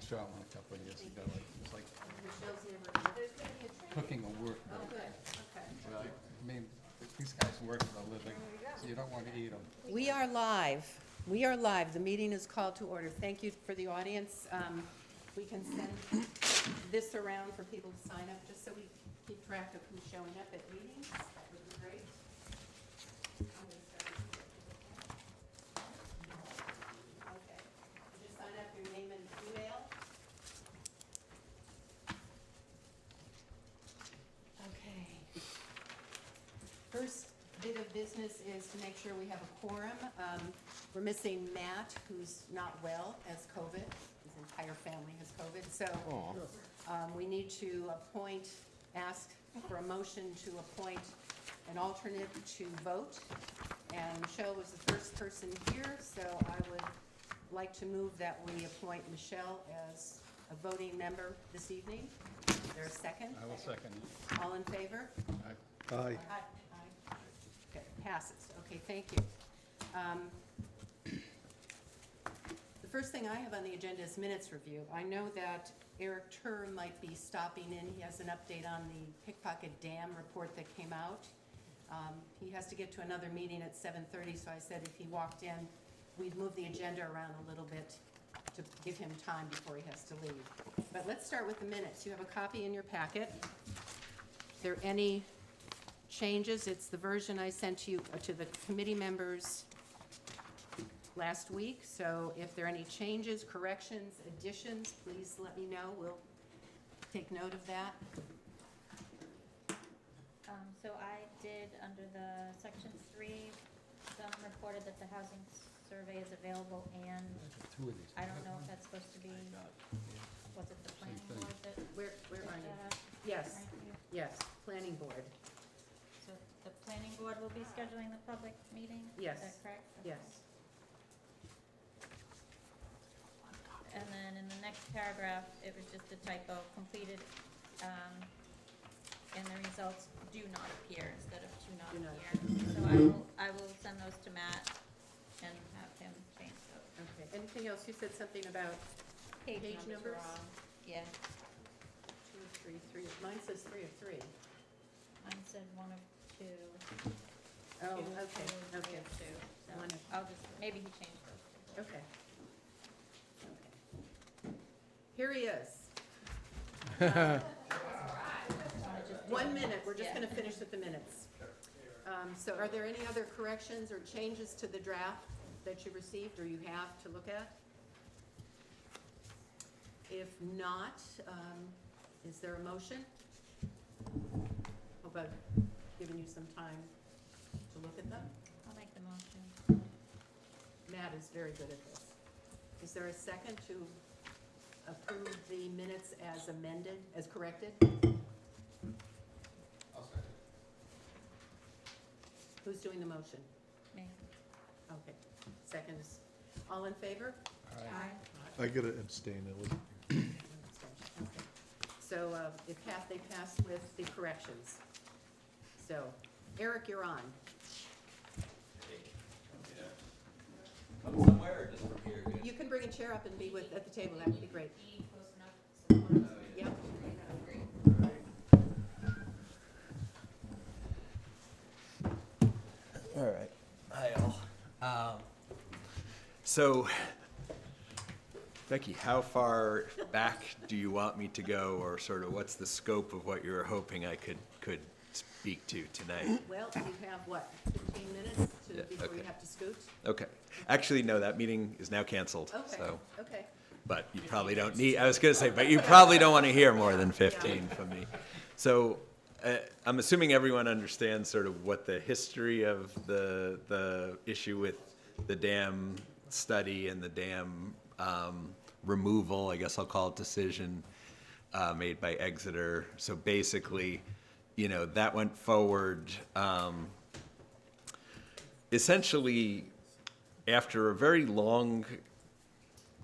Michelle a couple of years ago. It's like Michelle's never, there's gonna be a training. cooking a word. Oh, good, okay. Well, I mean, these guys work for a living, so you don't want to eat them. We are live. We are live. The meeting is called to order. Thank you for the audience. We can send this around for people to sign up, just so we keep track of who's showing up at meetings. That would be great. I'm gonna start with you. Okay. Just sign up your name and email. Okay. First bit of business is to make sure we have a quorum. We're missing Matt, who's not well, has COVID. His entire family has COVID. So we need to ask for a motion to appoint an alternate to vote. And Michelle was the first person here, so I would like to move that we appoint Michelle as a voting member this evening. Is there a second? I will second it. All in favor? I- Aye. Aye. Okay, passes. Okay, thank you. The first thing I have on the agenda is minutes review. I know that Eric Tur might be stopping in. He has an update on the Pickpocket Dam report that came out. He has to get to another meeting at 7:30, so I said if he walked in, we'd move the agenda around a little bit to give him time before he has to leave. But let's start with the minutes. You have a copy in your packet. Is there any changes? It's the version I sent to you, to the committee members last week. So if there are any changes, corrections, additions, please let me know. We'll take note of that. So I did, under the section 3, some reported that the housing survey is available, and Two of these. I don't know if that's supposed to be, was it the planning thing. board that Where picked are you? that up? Yes, Right here. yes, planning board, So the planning board will be scheduling the public meeting? Yes. Is that correct? Okay. yes. And then in the next paragraph, it was just a typo, completed, and the results do not appear instead of do not Do not. appear. So I will send those to Matt and have him change those. Okay, anything else? You said something about Page numbers? wrong. Yeah, 2 of 3, 3, mine says 3 of 3. mine said 1 of 2. Oh, 2 of okay, 2, 3 okay, of 2. So One of- I'll just, maybe he changed those too. okay. Here he is. 1 minute, we're just gonna finish with the minutes. So are there any other corrections or changes to the draft that you received or you have to look at? If not, is there a motion? Hope I've given you some time to look at them. I'll make the motion. Matt is very good at this. Is there a second to approve the minutes as amended, as corrected? I'll second. Who's doing the motion? Me. Okay, second is, all in favor? Aye. I gotta abstain, it was, Okay. So, they passed with the corrections. So, Eric, you're on. Come somewhere or just from here? Good. You can bring a chair up and be at the table, that would be great. Yep. All right. Hi, all. So, Becky, how far back do you want me to go, or sort of what's the scope of what you were hoping I could speak to tonight? Well, you have, what, 15 minutes Yeah, before you okay. have to scoot? Okay. Actually, no, that meeting is now canceled. Okay, So, okay. but you probably don't need. I was going to say, but you probably don't want to hear more than 15 from me. So, I'm assuming everyone understands sort of what the history of the issue with the dam study and the dam removal, I guess I'll call it, decision made by Exeter. So basically, you know, that went forward essentially after a very long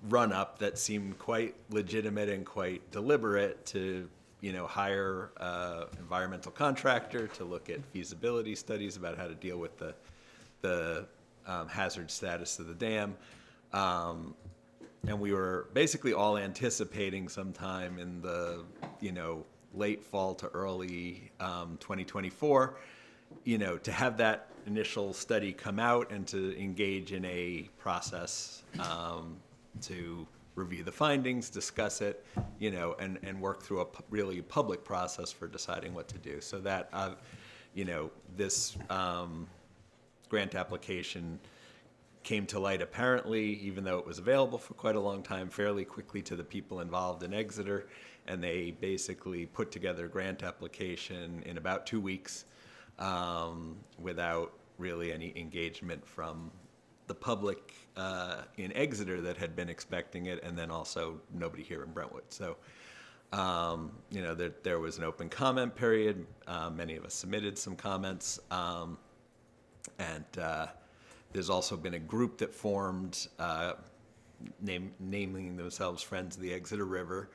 run-up that seemed quite legitimate and quite deliberate to, you know, hire an environmental contractor to look at feasibility studies about how to deal with the hazard status of the dam. and we were basically all anticipating sometime in the, late fall to early 2024, to have that initial study come out and to engage in a process to review the findings, discuss it, and work through a really public process for deciding what to do. So that, this grant application came to light apparently, even though it was available for quite a long time, fairly quickly to the people involved in Exeter. And they basically put together a grant application in about 2 weeks without really any engagement from the public in Exeter that had been expecting it, and then also nobody here in Brentwood. So, there was an open comment period. Many of us submitted some comments. And there's also been a group that formed, naming themselves Friends of the Exeter River,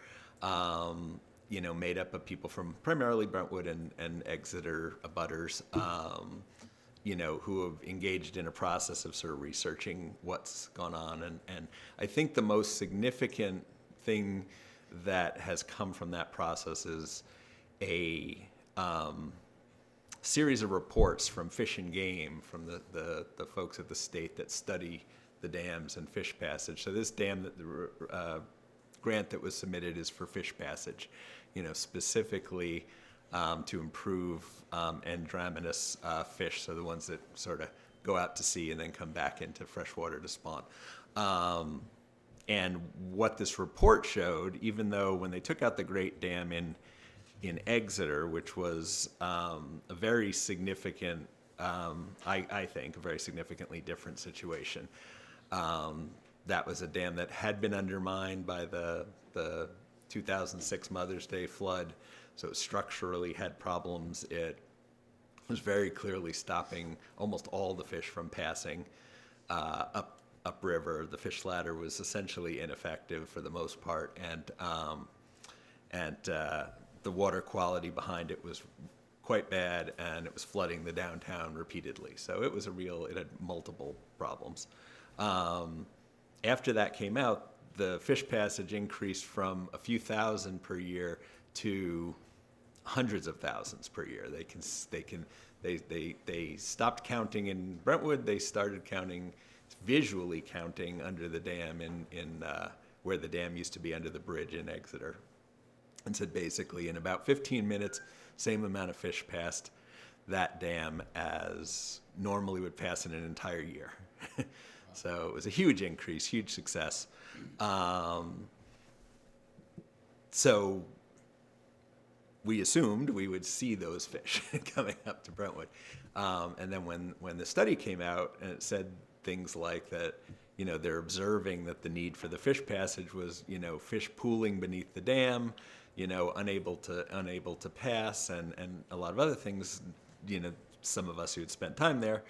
made up of people from primarily Brentwood and Exeter abutters, who have engaged in a process of sort of researching what's gone on. And I think the most significant thing that has come from that process is a series of reports from Fish and Game, from the folks at the state that study the dams and fish passage. So this dam, that the grant that was submitted is for fish passage, specifically to improve anadromous fish, so the ones that sort of go out to sea and then come back into freshwater to spawn. And what this report showed, even though when they took out the Great Dam in Exeter, which was a very significant, I think, a very significantly different situation. That was a dam that had been undermined by the 2006 Mother's Day flood, so it structurally had problems. It was very clearly stopping almost all the fish from passing upriver. The fish ladder was essentially ineffective for the most part, and the water quality behind it was quite bad, and it was flooding the downtown repeatedly. So it had multiple problems. After that came out, the fish passage increased from a few thousand per year to hundreds of thousands per year. They stopped counting in Brentwood. They started visually counting under the dam in where the dam used to be under the bridge in Exeter. And said basically in about 15 minutes, same amount of fish passed that dam as normally would pass in an entire year. So it was a huge increase, huge success. So we assumed we would see those fish coming up to Brentwood. And then when the study came out and it said things like that, they're observing that the need for the fish passage was, fish pooling beneath the dam, unable to pass, and a lot of other things, some of us who had spent time there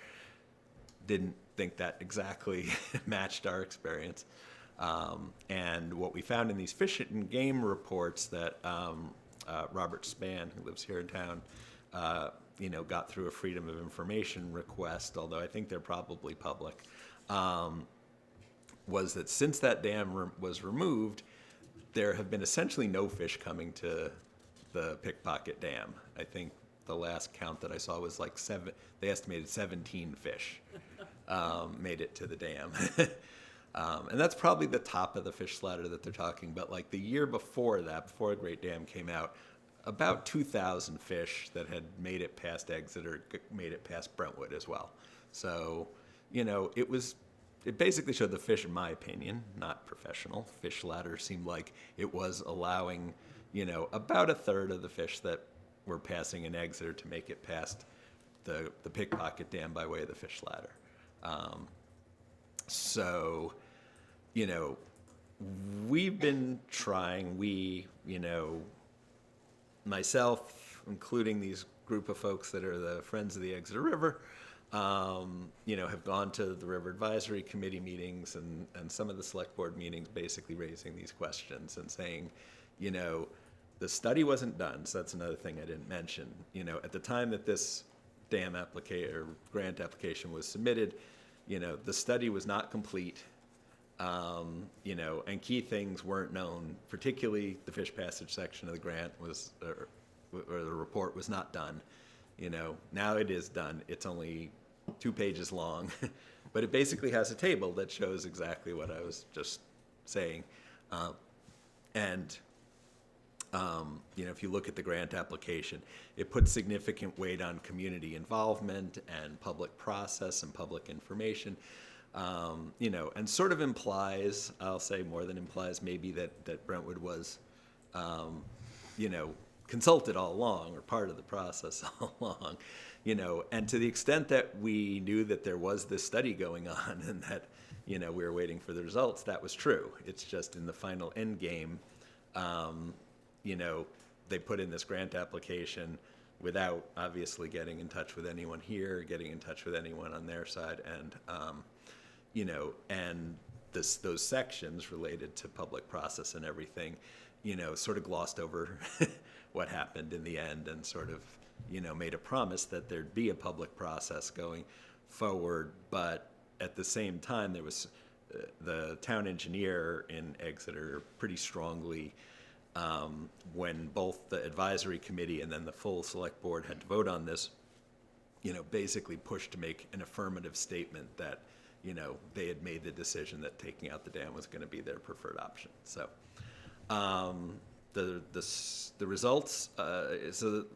didn't think that exactly matched our experience. And what we found in these Fish and Game reports that Robert Spann, who lives here in town, got through a Freedom of Information request, although I think they're probably public, was that since that dam was removed, there have been essentially no fish coming to the Pickpocket Dam. I think the last count that I saw was like they estimated 17 fish made it to the dam. And that's probably the top of the fish ladder that they're talking about. Like the year before that, before the Great Dam came out, about 2,000 fish that had made it past Exeter made it past Brentwood as well. So, it basically showed the fish, in my opinion, not professional. Fish ladder seemed like it was allowing, about a third of the fish that were passing in Exeter to make it past the Pickpocket Dam by way of the fish ladder. So, we've been trying, myself, including these group of folks that are the Friends of the Exeter River, have gone to the River Advisory Committee meetings and some of the select board meetings, basically raising these questions and saying, the study wasn't done. So that's another thing I didn't mention. At the time that this dam application or grant application was submitted, the study was not complete. You know, and key things weren't known, particularly the fish passage section of the grant was, or the report was not done. You know, now it is done. It's only 2 pages long, but it basically has a table that shows exactly what I was just saying. You know, if you look at the grant application, it puts significant weight on community involvement and public process and public information. You know, and sort of implies, I'll say more than implies, maybe that Brentwood was, you know, consulted all along or part of the process all along, you know, and to the extent that we knew that there was this study going on and that, you know, we were waiting for the results, that was true. It's just in the final end game, you know, they put in this grant application without obviously getting in touch with anyone here, getting in touch with anyone on their side, and you know, and those sections related to public process and everything, you know, sort of glossed over what happened in the end and sort of, you know, made a promise that there'd be a public process going forward. But at the same time, there was the town engineer in Exeter pretty strongly, when both the advisory committee and then the full select board had to vote on this, you know, basically pushed to make an affirmative statement that, you know, they had made the decision that taking out the dam was going to be their preferred option. So the results, so the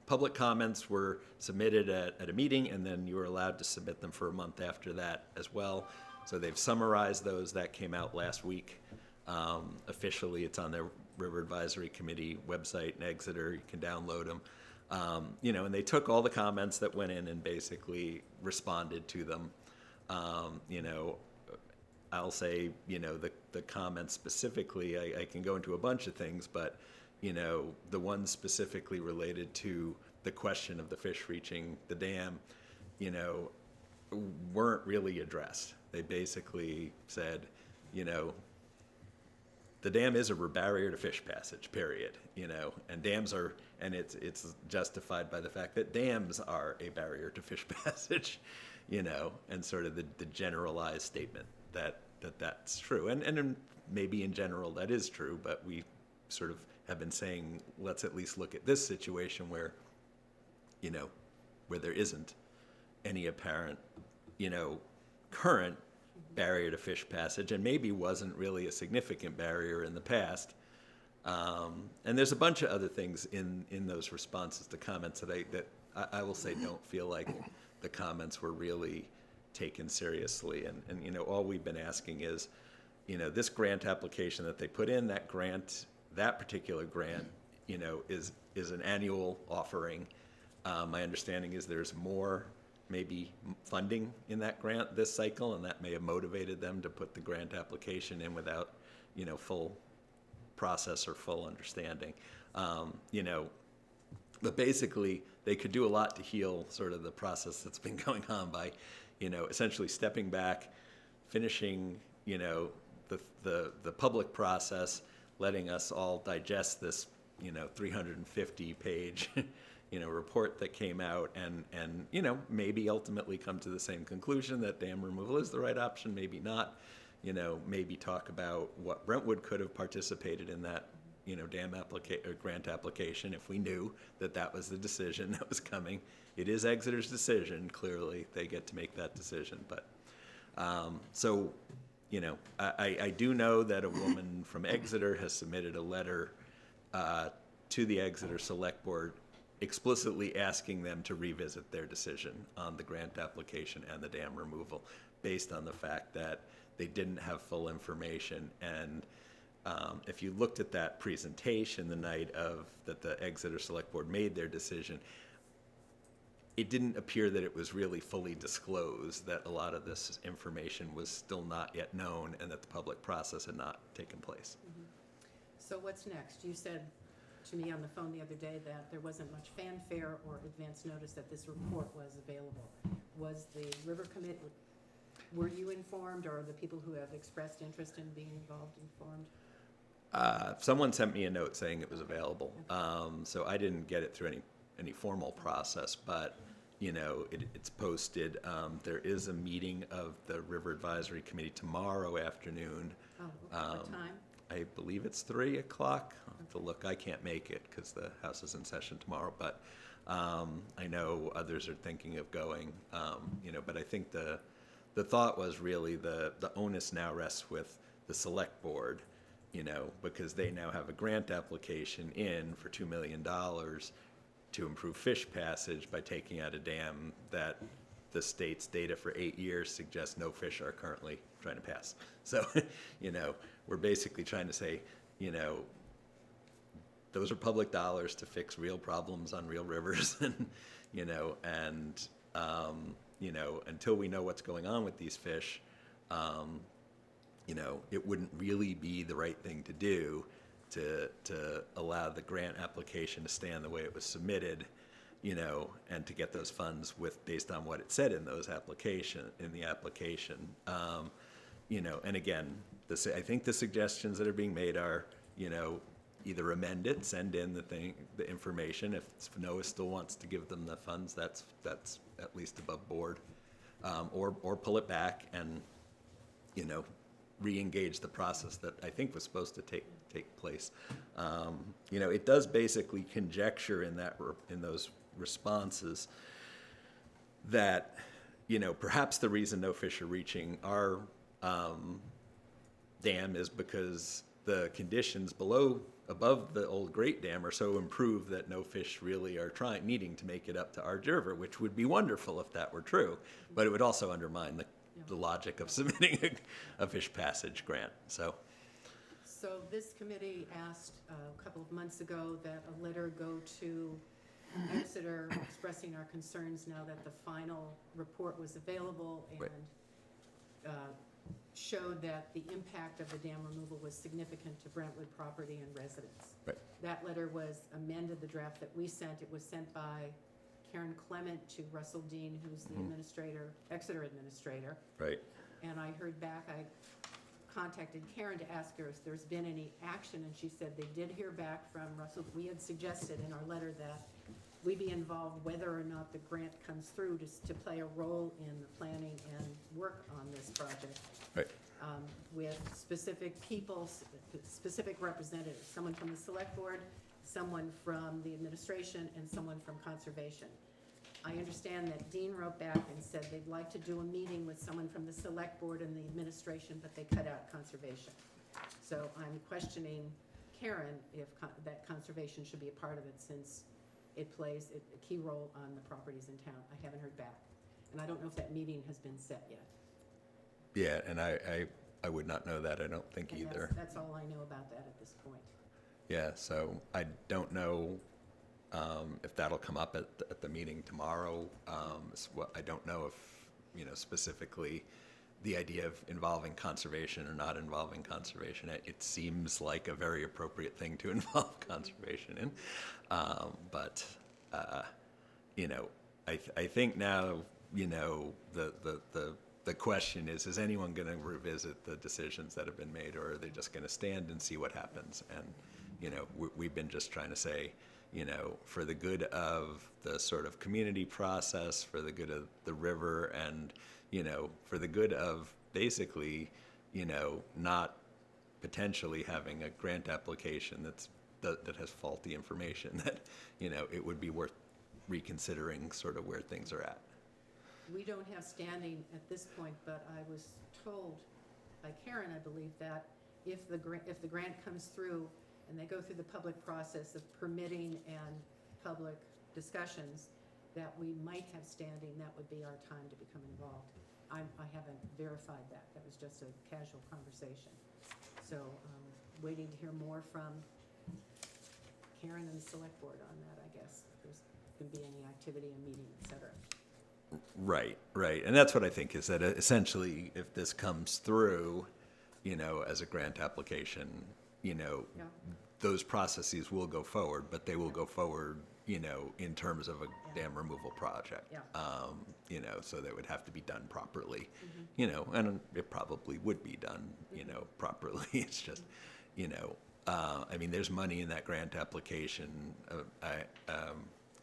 public comments were submitted at a meeting, and then you were allowed to submit them for a month after that as well. So they've summarized those. That came out last week. Officially, it's on their River Advisory Committee website in Exeter. You can download them. You know, and they took all the comments that went in and basically responded to them. You know, I'll say, you know, the comments specifically, I can go into a bunch of things, but, you know, the ones specifically related to the question of the fish reaching the dam, you know, weren't really addressed. They basically said, you know, the dam is a barrier to fish passage, period, you know, and dams are, and it's justified by the fact that dams are a barrier to fish passage, you know, and sort of the generalized statement that's true. And maybe in general that is true, but we sort of have been saying, let's at least look at this situation where, you know, where there isn't any apparent, you know, current barrier to fish passage, and maybe wasn't really a significant barrier in the past. And there's a bunch of other things in those responses to comments that I will say don't feel like the comments were really taken seriously. And you know, all we've been asking is, you know, this grant application that they put in, that grant, that particular grant, you know, is an annual offering. My understanding is there's more maybe funding in that grant this cycle, and that may have motivated them to put the grant application in without, you know, full process or full understanding. You know, but basically they could do a lot to heal sort of the process that's been going on by, you know, essentially stepping back, finishing, you know, the public process, letting us all digest this, you know, 350-page you know, report that came out, and you know, maybe ultimately come to the same conclusion that dam removal is the right option, maybe not, you know, maybe talk about what Brentwood could have participated in that, you know, grant application if we knew that that was the decision that was coming. It is Exeter's decision, clearly, they get to make that decision, but, so, you know, I do know that a woman from Exeter has submitted a letter to the Exeter Select Board explicitly asking them to revisit their decision on the grant application and the dam removal based on the fact that they didn't have full information. And if you looked at that presentation the night of that the Exeter Select Board made their decision, it didn't appear that it was really fully disclosed, that a lot of this information was still not yet known and that the public process had not taken place. Mm-hmm. So what's next? You said to me on the phone the other day that there wasn't much fanfare or advance notice that this report was available. Was the River Commit, were you informed, or the people who have expressed interest in being involved informed? Someone sent me a note saying it was available. So I didn't get it through any formal process, but it's posted. There is a meeting of the River Advisory Committee tomorrow afternoon. Oh, okay. What time? I believe it's 3 o'clock. I'll have to look. I can't make it because the House is in session tomorrow, but I know others are thinking of going. But I think the thought was really the onus now rests with the select board, because they now have a grant application in for $2 million to improve fish passage by taking out a dam that the state's data for 8 years suggests no fish are currently trying to pass. So, we're basically trying to say, those are public dollars to fix real problems on real rivers, and, until we know what's going on with these fish, it wouldn't really be the right thing to do to allow the grant application to stand the way it was submitted, and to get those funds based on what it said in the application. And again, I think the suggestions that are being made are, either amend it, send in the information. If NOAA still wants to give them the funds, that's at least above board, or pull it back and, re-engage the process that I think was supposed to take place. It does basically conjecture in those responses that, perhaps the reason no fish are reaching our dam is because the conditions above the old Great Dam are so improved that no fish really are needing to make it up to our river, which would be wonderful if that were true, but it would also undermine the logic of submitting a fish passage grant. So this committee asked a couple of months ago that a letter go to Exeter expressing our concerns now that the final report was available, and Right. Showed that the impact of the dam removal was significant to Brentwood property and residents. Right. That letter was amended, the draft that we sent. It was sent by Karen Clement to Russell Dean, who's the administrator, Exeter administrator. Right. And I heard back, I contacted Karen to ask her if there's been any action, and she said they did hear back from Russell. We had suggested in our letter that we be involved whether or not the grant comes through to play a role in the planning and work on this project. Right. With specific people, specific representatives, someone from the select board, someone from the administration, and someone from conservation. I understand that Dean wrote back and said they'd like to do a meeting with someone from the select board and the administration, but they cut out conservation. So I'm questioning Karen if that conservation should be a part of it, since it plays a key role on the properties in town. I haven't heard back, and I don't know if that meeting has been set yet. Yeah, and I would not know that, I don't think And either. that's all I know about that at this point. Yeah, so I don't know if that'll come up at the meeting tomorrow. I don't know if, specifically the idea of involving conservation or not involving conservation. It seems like a very appropriate thing to involve conservation in. But I think now, the question is anyone going to revisit the decisions that have been made, or are they just going to stand and see what happens? And, we've been just trying to say, for the good of the sort of community process, for the good of the river, and, for the good of basically, not potentially having a grant application that has faulty information, that, it would be worth reconsidering sort of where things are at. We don't have standing at this point, but I was told by Karen, I believe, that if the grant comes through and they go through the public process of permitting and public discussions, that we might have standing. That would be our time to become involved. I haven't verified that. That was just a casual conversation. So waiting to hear more from Karen and the select board on that, I guess, if there's going to be any activity, a meeting, et cetera. Right. And that's what I think, is that essentially if this comes through, as a grant application, those processes will go forward, but they will go forward, in terms of a dam removal project. Yeah. So that would have to be done properly, and it probably would be done, properly. It's just, there's money in that grant application.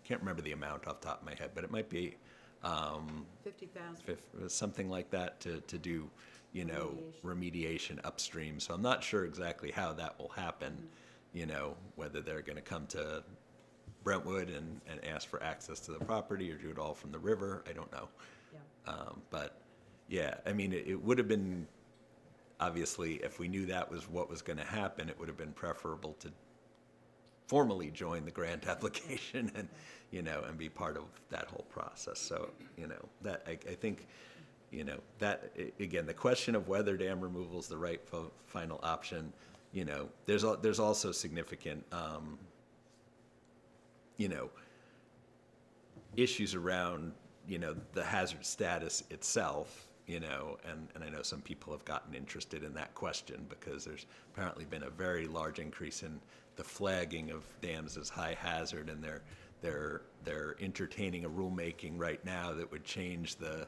can't remember the amount off the top of my head, but it might be 50,000. something like that to do, you know, remediation upstream. So I'm not sure exactly how that will happen, you know, whether they're going to come to Brentwood and ask for access to the property or do it all from the river. I don't know. Yeah. But yeah, I mean, it would have been, obviously, if we knew that was what was going to happen, it would have been preferable to formally join the grant application and, you know, and be part of that whole process. So, you know, that I think, you know, that again, the question of whether dam removal is the right final option, you know, there's also significant, you know, issues around, you know, the hazard status itself, you know, and I know some people have gotten interested in that question because there's apparently been a very large increase in the flagging of dams as high hazard, and they're entertaining a rulemaking right now that would change the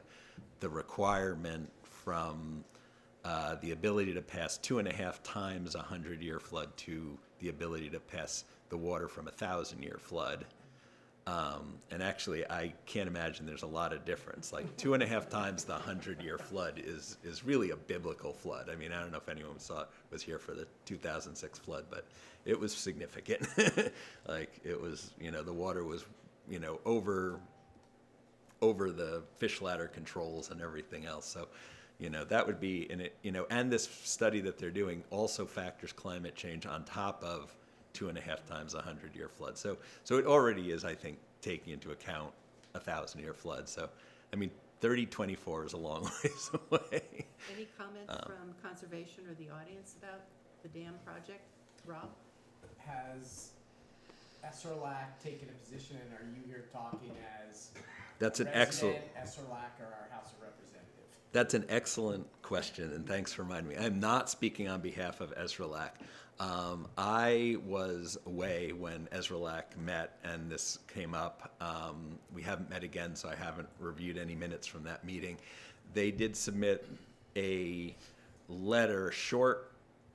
requirement from the ability to pass 2.5 times a 100-year flood to the ability to pass the water from a 1,000-year flood. And actually, I can't imagine there's a lot of difference. Like 2.5 times the 100-year flood is really a biblical flood. I mean, I don't know if anyone was here for the 2006 flood, but it was significant. Like it was, you know, the water was, you know, over the fish ladder controls and everything else. So, you know, that would be in it, you know, and this study that they're doing also factors climate change on top of 2.5 times a 100-year flood. So it already is, I think, taking into account a 1,000-year flood. So, I mean, 3024 is a long ways away. Any comments from conservation or the audience about the dam project? Rob? Has SRLAC taken a position, and are you here talking as That's an resident SRLAC or our House of Representative? That's an excellent question, and thanks for reminding me. I'm not speaking on behalf of ESRALAC. I was away when ESRALAC met, and this came up. We haven't met again, so I haven't reviewed any minutes from that meeting. They did submit a letter, short,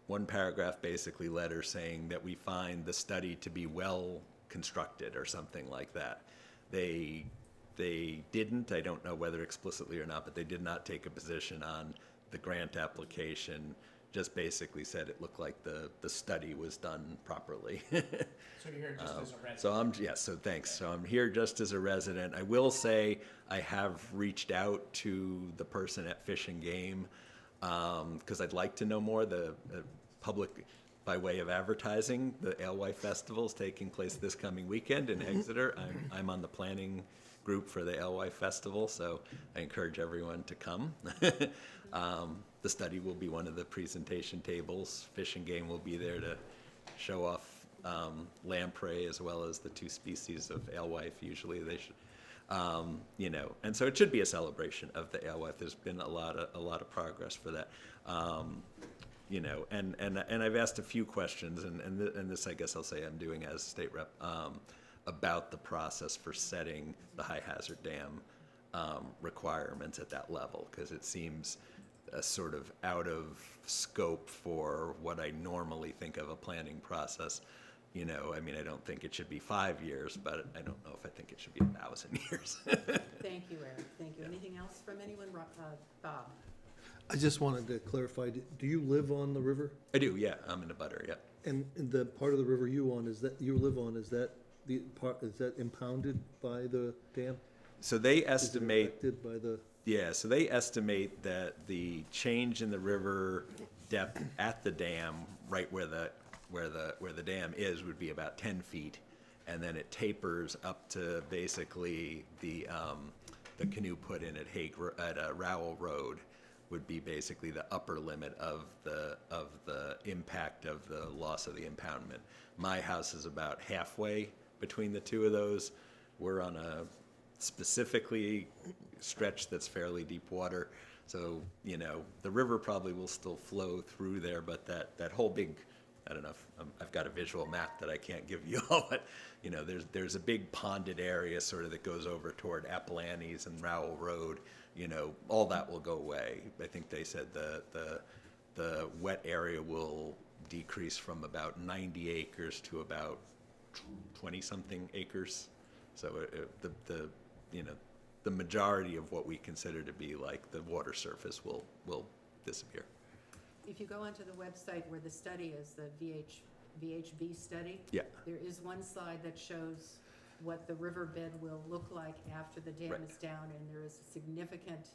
one-paragraph basically letter, saying that we find the study to be well constructed or something like that. They didn't, I don't know whether explicitly or not, but they did not take a position on the grant application, just basically said it looked like the study was done properly. So you're here just as a resident? So thanks. So I'm here just as a resident. I will say I have reached out to the person at Fish and Game, because I'd like to know more. The public, by way of advertising, the Alewife Festival is taking place this coming weekend in Exeter. I'm on the planning group for the Alewife Festival, so I encourage everyone to come. The study will be one of the presentation tables. Fish and Game will be there to show off lamprey as well as the 2 species of alewife. Usually they should, you know, and so it should be a celebration of the alewife. There's been a lot of progress for that. You know, and I've asked a few questions, and this I guess I'll say I'm doing as state rep, about the process for setting the high hazard dam requirements at that level, because it seems a sort of out of scope for what I normally think of a planning process. You know, I mean, I don't think it should be 5 years, but I don't know if I think it should be 1,000 years. Thank you, Eric. Thank you. Anything else from anyone? Bob? I just wanted to clarify, do you live on the river? I do, yeah. I'm in a butter, yeah. And the part of the river you live on, is that the part, is that impounded by the dam? So they Is it estimate. affected by the, Yeah, so they estimate that the change in the river depth at the dam, right where the dam is, would be about 10 feet, and then it tapers up to basically the canoe put in at Rowell Road would be basically the upper limit of the impact of the loss of the impoundment. My house is about halfway between the two of those. We're on a specifically stretch that's fairly deep water. So, you know, the river probably will still flow through there, but that whole big, I don't know if I've got a visual map that I can't give you all, but, you know, there's a big ponded area sort of that goes over toward Apalanes and Rowell Road. You know, all that will go away. I think they said the wet area will decrease from about 90 acres to about 20-something acres. So the majority of what we consider to be like the water surface will disappear. If you go onto the website where the study is, the VHB study, Yeah. there is one slide that shows what the riverbed will look like after the dam Right. is down, and there is a significant,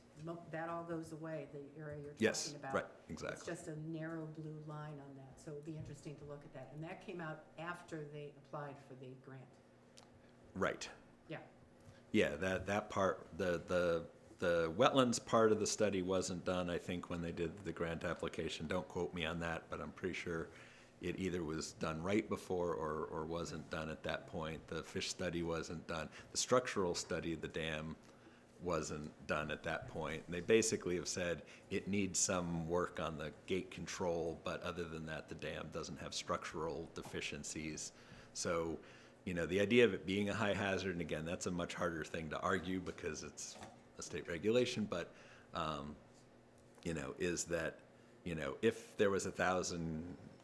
that all goes away, the area you're Yes, talking about. right, It's exactly. just a narrow blue line on that, so it would be interesting to look at that. And that came out after they applied for the grant. Right. Yeah. Yeah, that part, the wetlands part of the study wasn't done, I think, when they did the grant application. Don't quote me on that, but I'm pretty sure it either was done right before or wasn't done at that point. The fish study wasn't done. The structural study of the dam wasn't done at that point. They basically have said it needs some work on the gate control, but other than that, the dam doesn't have structural deficiencies. So, the idea of it being a high hazard, and again, that's a much harder thing to argue because it's a state regulation, but, is that, if there was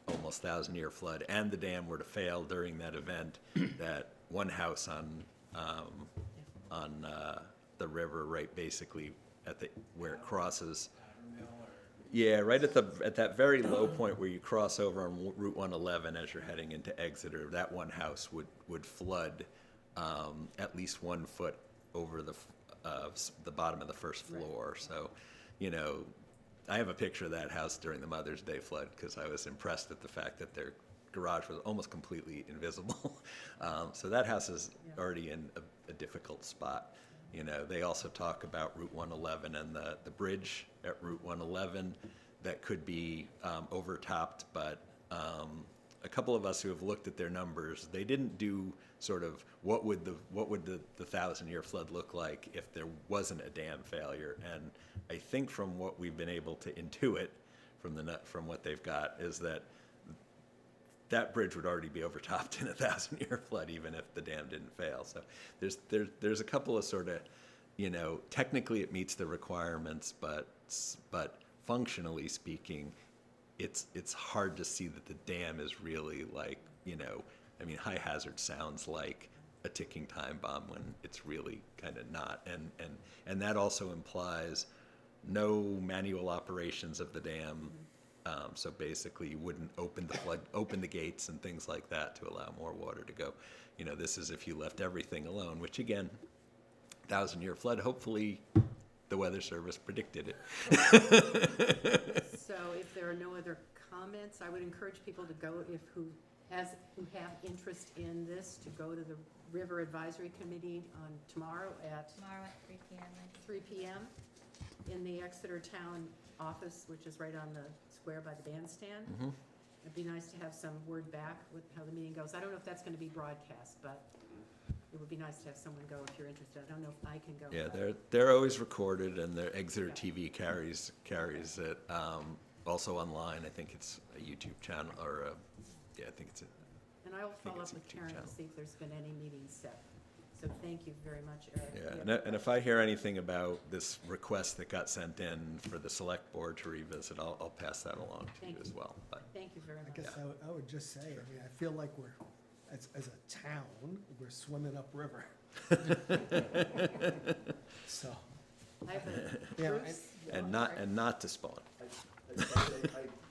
almost 1,000-year flood and the dam were to fail during that event, that one house on the river, right, basically where it crosses. Yeah, right at that very low point where you cross over on Route 111 as you're heading into Exeter, that one house would flood at least 1 foot over the bottom of the first floor. So, I have a picture of that house during the Mother's Day flood because I was impressed at the fact that their garage was almost completely invisible. So that house is already in a difficult spot. They also talk about Route 111 and the bridge at Route 111 that could be overtopped, but a couple of us who have looked at their numbers, they didn't do sort of what would the 1,000-year flood look like if there wasn't a dam failure. And I think from what we've been able to intuit from what they've got is that bridge would already be overtopped in a 1,000-year flood, even if the dam didn't fail. So there's a couple of sort of, technically it meets the requirements, but functionally speaking, it's hard to see that the dam is really like, high hazard sounds like a ticking time bomb when it's really kind of not. And that also implies no manual operations of the dam. So basically you wouldn't open the gates and things like that to allow more water to go. This is if you left everything alone, which again, 1,000-year flood, hopefully the Weather Service predicted it. So if there are no other comments, I would encourage people to go, who have interest in this, to go to the River Advisory Committee on tomorrow at 3 p.m. 3 p.m. in the Exeter Town office, which is right on the square by the bandstand. Mhm. It'd be nice to have some word back with how the meeting goes. I don't know if that's going to be broadcast, but it would be nice to have someone go if you're interested. I don't know if I can go. Yeah, but- they're always recorded, and their Exeter TV carries it. Also online, I think it's a YouTube channel, or I think it's And I will follow up it's a with YouTube Karen to channel. see if there's been any meetings set. So thank you very much, Eric. yeah. And if I hear anything about this request that got sent in for the select board to revisit, I'll pass that along to you Thank as you. well. But Thank you very I much. guess I would just say, I feel like as a town, we're swimming upriver. So, I have a, Yeah, Bruce? and not to spawn. I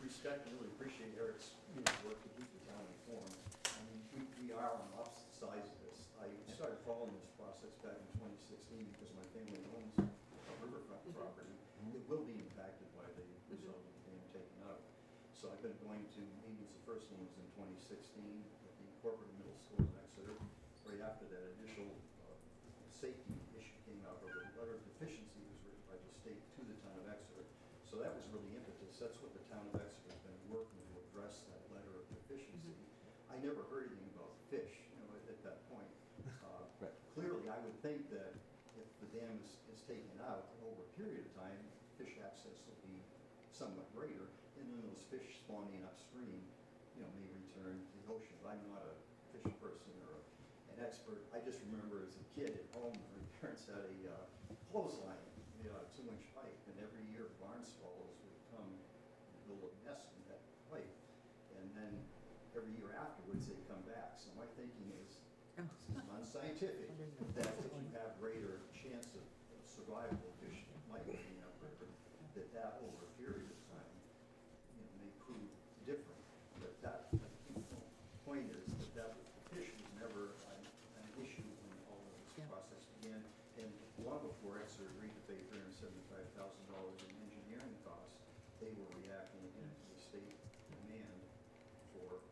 respect and really appreciate Eric's work to keep the town informed. I mean, we are on opposite sides of this. I started following this process back in 2016 because my family owns a riverfront property. It will be impacted by the result of the dam taken out. So I've been going to meetings. The first one was in 2016 at the corporate middle school in Exeter. Right after that initial safety issue came out, or the letter of deficiency was written by the state to the town of Exeter. So that was really impetus. That's what the town of Exeter has been working to address, that letter of deficiency. I never heard anything about fish, at that point. Right. Clearly, I would think that if the dam is taken out over a period of time, fish access will be somewhat greater, and then those fish spawning upstream, may return to the ocean. But I'm not a fish person or an expert. I just remember as a kid at home, my parents had a clothesline, a 2-inch pipe, and every year barn swallows would come and build a nest in that pipe. And then every year afterwards, they'd come back. So my thinking is, Oh. this is unscientific, drivable fish might be in that river, that over a period of time, may prove different. But that, I think the point is that fish was never an issue when all of this Yeah. process began. And long before Exeter agreed to pay $375,000 in engineering costs, they were reacting again to the state demand for,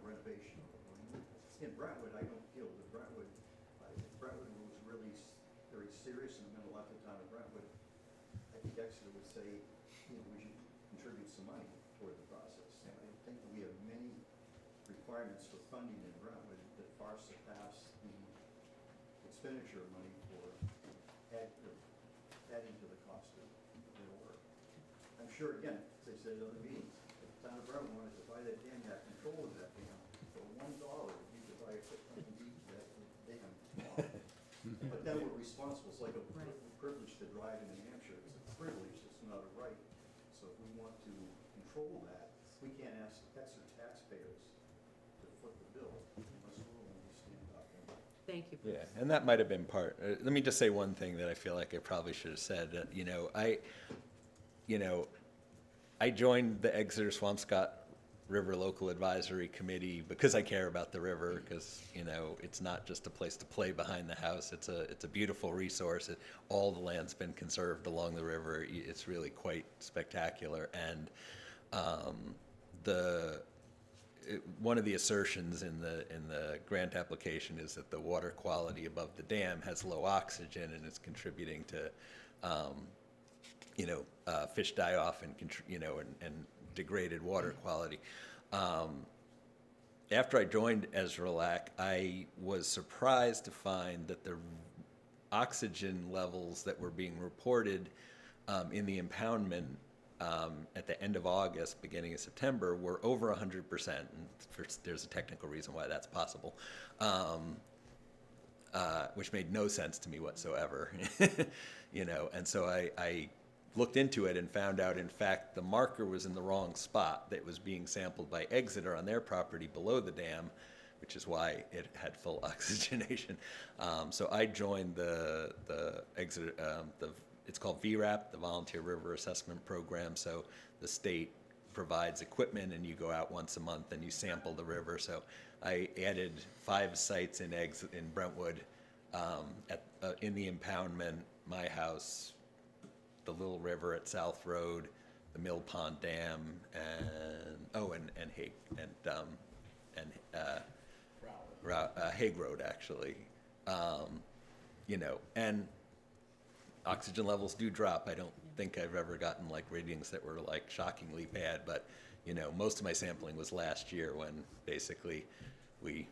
renovation. In Brentwood, I don't feel that Brentwood was really very serious and meant a lot to the town of Brentwood. I think Exeter would say, we should contribute some money toward the process. And I think that we have many requirements for funding in Brentwood that far surpass the expenditure of money for adding to the cost of the work. I'm sure, again, as I said in other meetings, if the town of Brentwood wanted to buy that dam, you have control of that dam. For $1, you could buy a quick deed to that dam. But then we're responsible. It's like a Right. privilege to drive in New Hampshire. It's a privilege, it's not a right. So if we want to control that, we can't ask Exeter taxpayers to foot the bill unless we're willing to stand up and Thank you, Yeah, Bruce. and that might have been part, let me just say one thing that I feel like I probably should have said, I joined the Exeter Swampscott River Local Advisory Committee because I care about the river, because, it's not just a place to play behind the house, it's a beautiful resource. All the land's been conserved along the river, it's really quite spectacular, and one of the assertions in the grant application is that the water quality above the dam has low oxygen and is contributing to, fish die off and and degraded water quality. After I joined Ezralac, I was surprised to find that the oxygen levels that were being reported in the impoundment at the end of August, beginning of September, were over 100%. And there's a technical reason why that's possible, which made no sense to me whatsoever. And so I looked into it and found out, in fact, the marker was in the wrong spot. That was being sampled by Exeter on their property below the dam, which is why it had full oxygenation. So I joined the Exeter, it's called VRAP, the Volunteer River Assessment Program. So the state provides equipment and you go out once a month and you sample the river. So I added 5 sites in Brentwood, in the impoundment, my house, the Little River at South Road, the Mill Pond Dam, and Hague Road, actually. And oxygen levels do drop. I don't think I've ever gotten readings that were shockingly bad, but most of my sampling was last year when basically we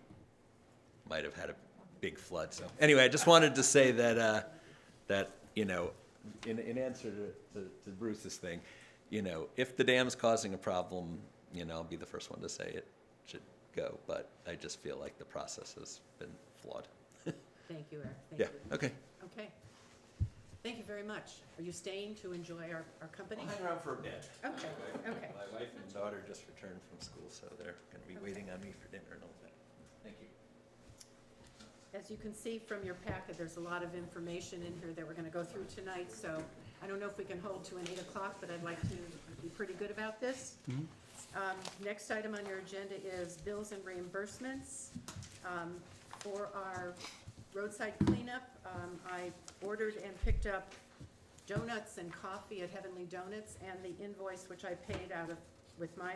might have had a big flood. So anyway, I just wanted to say that in answer to Bruce's thing, if the dam's causing a problem, I'll be the first one to say it should go, but I just feel like the process has been flawed. Thank you, Eric. Thank Yeah, you. okay. Okay. Thank you very much. Are you staying to enjoy our company? I'll hang around for a bit. Okay, okay. My wife and daughter just returned from school, so they're going to be waiting on me for dinner in a little bit. Thank you. As you can see from your packet, there's a lot of information in here that we're gonna go through tonight, so I don't know if we can hold to an 8 o'clock, but I'd like to be pretty good about this. Next item on your agenda is bills and reimbursements. For our roadside cleanup, I ordered and picked up donuts and coffee at Heavenly Donuts, and the invoice, which I paid with my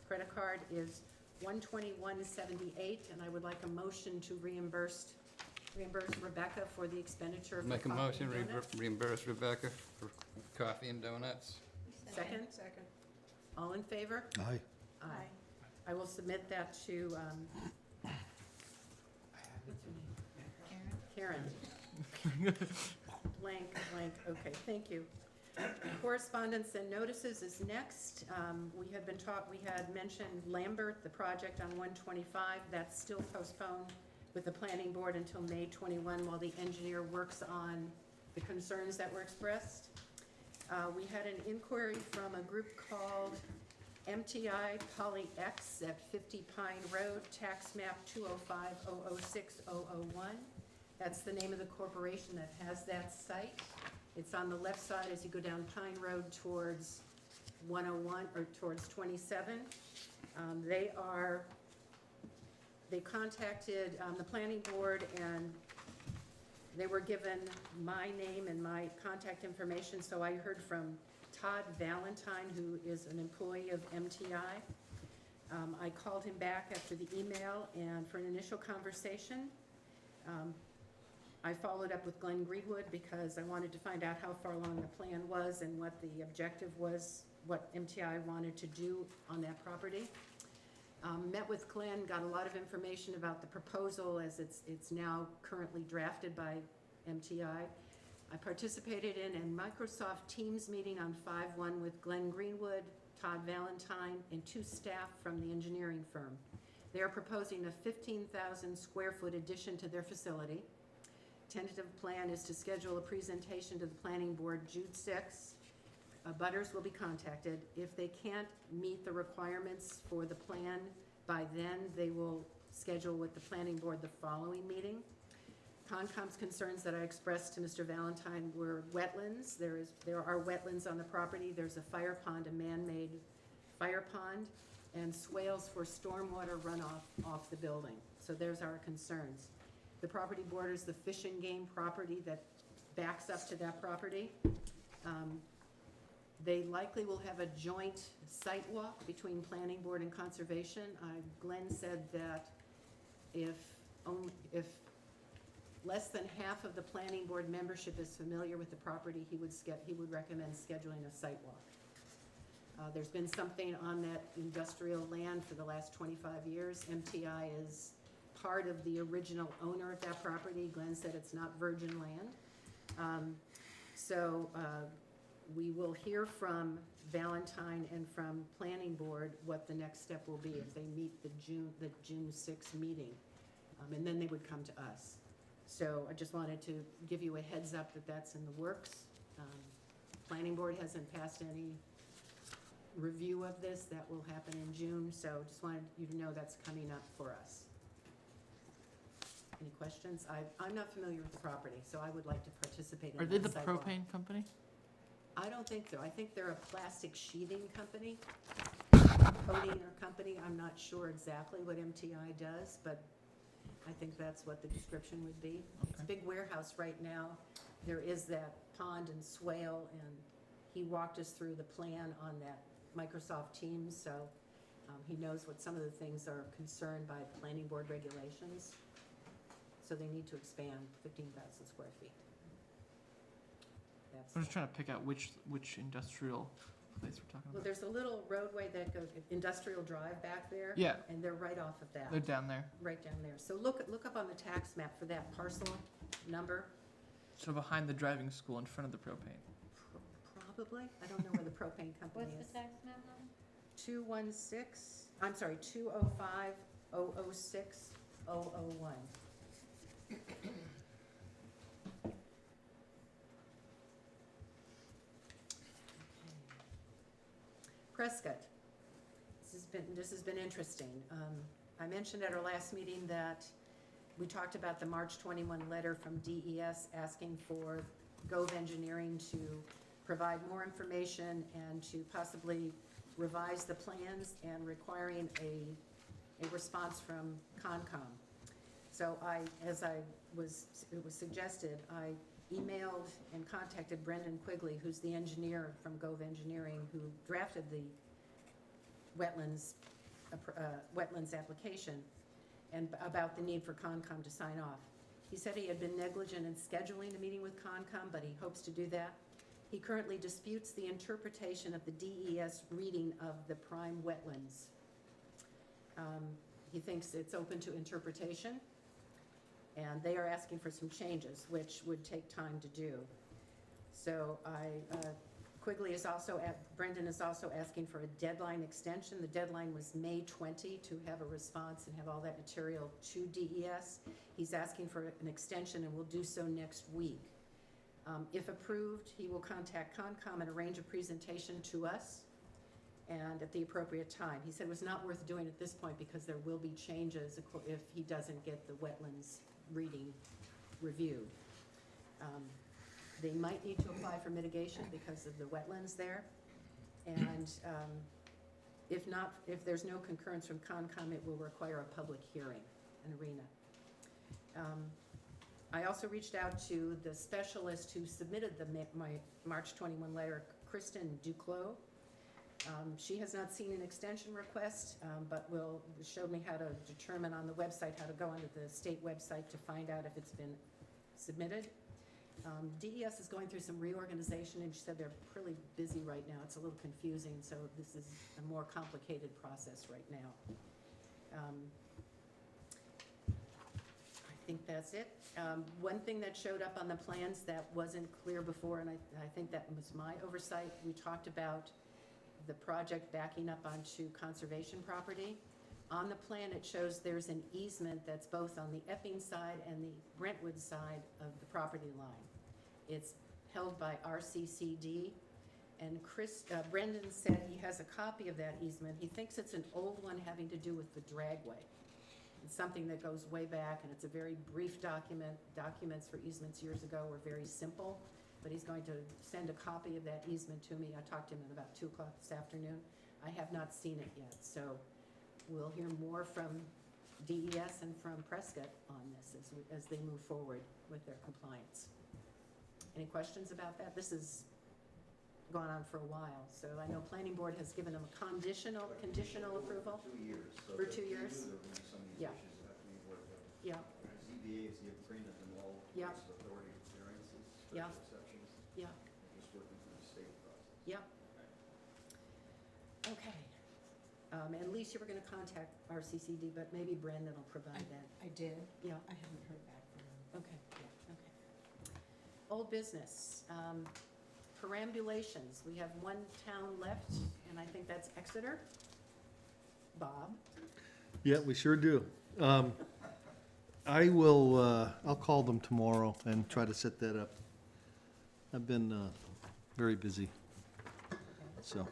credit card, is $121.78, and I would like a motion to reimburse Rebecca for the expenditure of Make a coffee motion, and donuts. reimburse Rebecca for coffee and donuts. Second? Second. All in favor? Aye. Aye. I will submit that to, what's her name? Karen. Blank, okay, thank you. Correspondence and notices is next. We had mentioned Lambert, the project on 125, that's still postponed with the planning board until May 21 while the engineer works on the concerns that were expressed. We had an inquiry from a group called MTI Poly X at 50 Pine Road, tax map 205-006-001. That's the name of the corporation that has that site. It's on the left side as you go down Pine Road towards 101, or towards 27. They contacted the planning board, and they were given my name and my contact information, so I heard from Todd Valentine, who is an employee of MTI. I called him back after the email and for an initial conversation. I followed up with Glenn Greenwood because I wanted to find out how far along the plan was and what the objective was, what MTI wanted to do on that property. Met with Glenn, got a lot of information about the proposal as it's now currently drafted by MTI. I participated in a Microsoft Teams meeting on 5/1 with Glenn Greenwood, Todd Valentine, and 2 staff from the engineering firm. They are proposing a 15,000 square foot addition to their facility. Tentative plan is to schedule a presentation to the planning board June 6th. Butters will be contacted. If they can't meet the requirements for the plan by then, they will schedule with the planning board the following meeting. Concom's concerns that I expressed to Mr. Valentine were wetlands. There are wetlands on the property. There's a fire pond, a man-made fire pond, and swales for stormwater runoff off the building. So there's our concerns. The property borders the Fish and Game property that backs up to that property. They likely will have a joint site walk between planning board and conservation. Glenn said that if less than half of the planning board membership is familiar with the property, he would recommend scheduling a site walk. There's been something on that industrial land for the last 25 years. MTI is part of the original owner of that property. Glenn said it's not virgin land. We will hear from Valentine and from planning board what the next step will be if they meet the June 6th meeting. And then they would come to us. So I just wanted to give you a heads up that that's in the works. Planning board hasn't passed any review of this. That will happen in June, so just wanted you to know that's coming up for us. Any questions? I'm not familiar with the property, so I would like to participate in that Are they the sidewalk. propane company? I don't think so. I think they're a plastic sheeting company, coating or company. I'm not sure exactly what MTI does, but I think that's what the description would be. It's a big warehouse right now. There is that pond and swale, and he walked us through the plan on that Microsoft Teams, so he knows what some of the things are concerned by planning board regulations. So they need to expand 15,000 square feet. I'm just trying to pick out which industrial place we're talking Well, about. there's a little roadway that goes, Industrial Drive back there. Yeah, And they're right off of that. they're down there. Right down there. So look up on the tax map for that parcel number. So behind the driving school in front of the propane. Probably. I don't know where the propane company What's is. the tax map number? 205-006-001. Prescott. This has been interesting. I mentioned at our last meeting that we talked about the March 21 letter from DES asking for Gove Engineering to provide more information and to possibly revise the plans and requiring a response from Concom. So it was suggested, I emailed and contacted Brendan Quigley, who's the engineer from Gove Engineering, who drafted the wetlands application, and about the need for Concom to sign off. He said he had been negligent in scheduling a meeting with Concom, but he hopes to do that. He currently disputes the interpretation of the DES reading of the prime wetlands. He thinks it's open to interpretation, and they are asking for some changes, which would take time to do. So Brendan is also asking for a deadline extension. The deadline was May 20 to have a response and have all that material to DES. He's asking for an extension and will do so next week. If approved, he will contact Concom and arrange a presentation to us and at the appropriate time. He said it was not worth doing at this point because there will be changes if he doesn't get the wetlands reading review. They might need to apply for mitigation because of the wetlands there. And if not, if there's no concurrence from Concom, it will require a public hearing, an arena. I also reached out to the specialist who submitted my March 21 letter, Kristen Duclos. She has not seen an extension request, but showed me how to determine on the website, how to go onto the state website to find out if it's been submitted. DES is going through some reorganization, and she said they're pretty busy right now. It's a little confusing, so this is a more complicated process right now. I think that's it. One thing that showed up on the plans that wasn't clear before, and I think that was my oversight, we talked about the project backing up onto conservation property. On the plan, it shows there's an easement that's both on the Epping side and the Brentwood side of the property line. It's held by RCCD, and Brendan said he has a copy of that easement. He thinks it's an old one having to do with the dragway. It's something that goes way back, and it's a very brief document. Documents for easements years ago were very simple, but he's going to send a copy of that easement to me. I talked to him at about 2 o'clock this afternoon. I have not seen it yet, so we'll hear more from DES and from Prescott on this as they move forward with their compliance. Any questions about that? This has gone on for a while, so I know Planning Board has given them a conditional approval. 2 years. So For that 2 they years? knew there were gonna be some of these Yeah. issues that have to be worked out. Yeah, ZBA is the agreement and all Yeah. rights of authority variances, Yeah. special exceptions. yeah, They're just working through the state process. yeah. Okay. And Lisa, you were gonna contact RCCD, but maybe Brandon will provide that. I did. Yeah, I haven't heard back from them. okay, yeah, okay. Old business, perambulations. We have one town left, and I think that's Exeter. Bob? Yeah, we sure do. I will, I'll call them tomorrow and try to set that up. I've been very busy, so.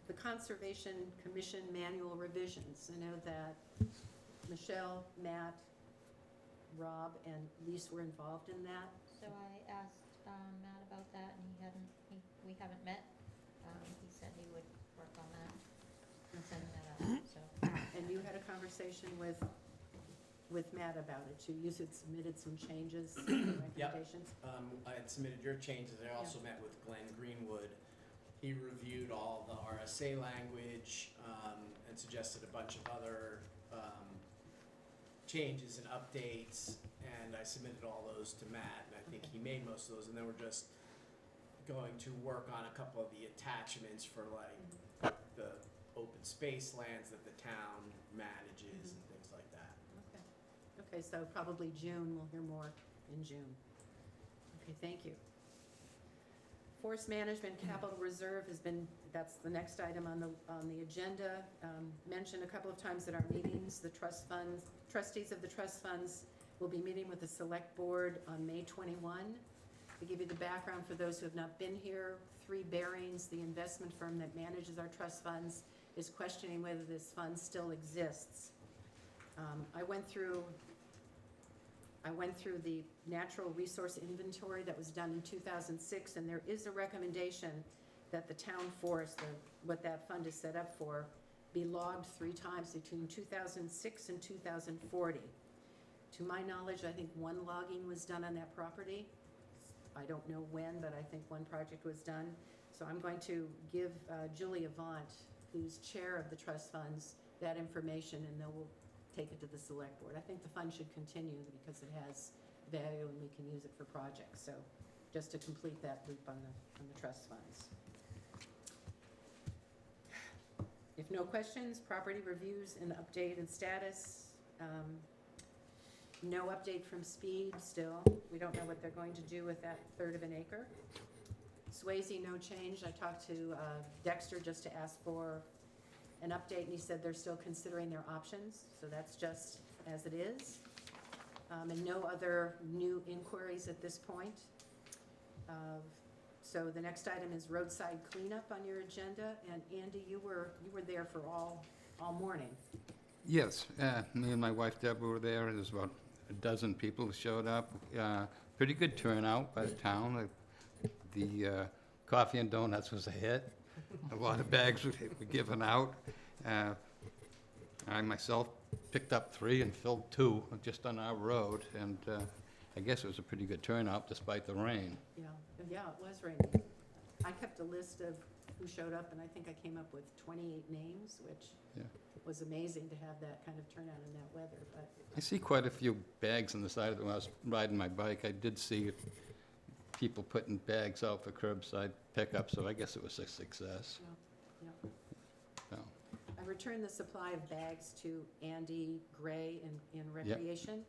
The Conservation Commission manual revisions. I know that Michelle, Matt, Rob, and Lise were involved in that. So I asked Matt about that, and we haven't met. He said he would work on that and send that out, so. And you had a conversation with Matt about it too. You had submitted some changes, recommendations. I had submitted your changes. I also met with Glenn Greenwood. He reviewed all the RSA language, and suggested a bunch of other, changes and updates, and I submitted all those to Matt, and I think he made most of those, and then we're just going to work on a couple of the attachments for like the open space lands that the town manages and things like that. Okay, so probably June, we'll hear more in June. Okay, thank you. Forest Management Capital Reserve has been, that's the next item on the agenda. Mentioned a couple of times at our meetings, the trust funds, trustees of the trust funds will be meeting with the select board on May 21. To give you the background for those who have not been here, 3 Bearings, the investment firm that manages our trust funds, is questioning whether this fund still exists. I went through the natural resource inventory that was done in 2006, and there is a recommendation that the town forest, what that fund is set up for, be logged 3 times between 2006 and 2040. To my knowledge, I think 1 logging was done on that property. I don't know when, but I think 1 project was done. So I'm going to give Julie Avant, who's chair of the trust funds, that information, and then we'll take it to the select board. I think the fund should continue because it has value and we can use it for projects. So just to complete that loop on the trust funds. If no questions, property reviews and update and status. No update from Speed still. We don't know what they're going to do with that 1/3 of an acre. Swayze, no change. I talked to Dexter just to ask for an update, and he said they're still considering their options, so that's just as it is. And no other new inquiries at this point. So the next item is roadside cleanup on your agenda, and Andy, you were there for all morning. Yes, me and my wife Deborah were there, and there's about a dozen people who showed up. Pretty good turnout by the town. The coffee and donuts was a hit. A lot of bags were given out. I myself picked up 3 and filled 2 just on our road, and I guess it was a pretty good turnout despite the rain. Yeah, it was raining. I kept a list of who showed up, and I think I came up with 28 names, which Yeah. was amazing to have that kind of turnout in that weather, but I see quite a few bags on the side of the, when I was riding my bike, I did see people putting bags out for curbside pickup, so I guess it was a success. yeah. So, I returned the supply of bags to Andy Gray in Recreation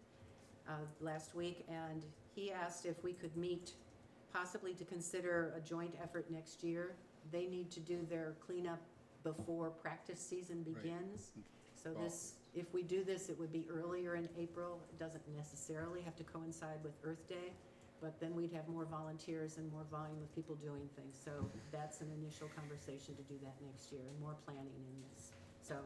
last week, and he asked if we could meet, possibly to consider a joint effort next year. They need to do their cleanup before practice season begins. So this, if we do this, it would be earlier in April. It doesn't necessarily have to coincide with Earth Day, but then we'd have more volunteers and more volume of people doing things. So that's an initial conversation to do that next year, and more planning in this. So,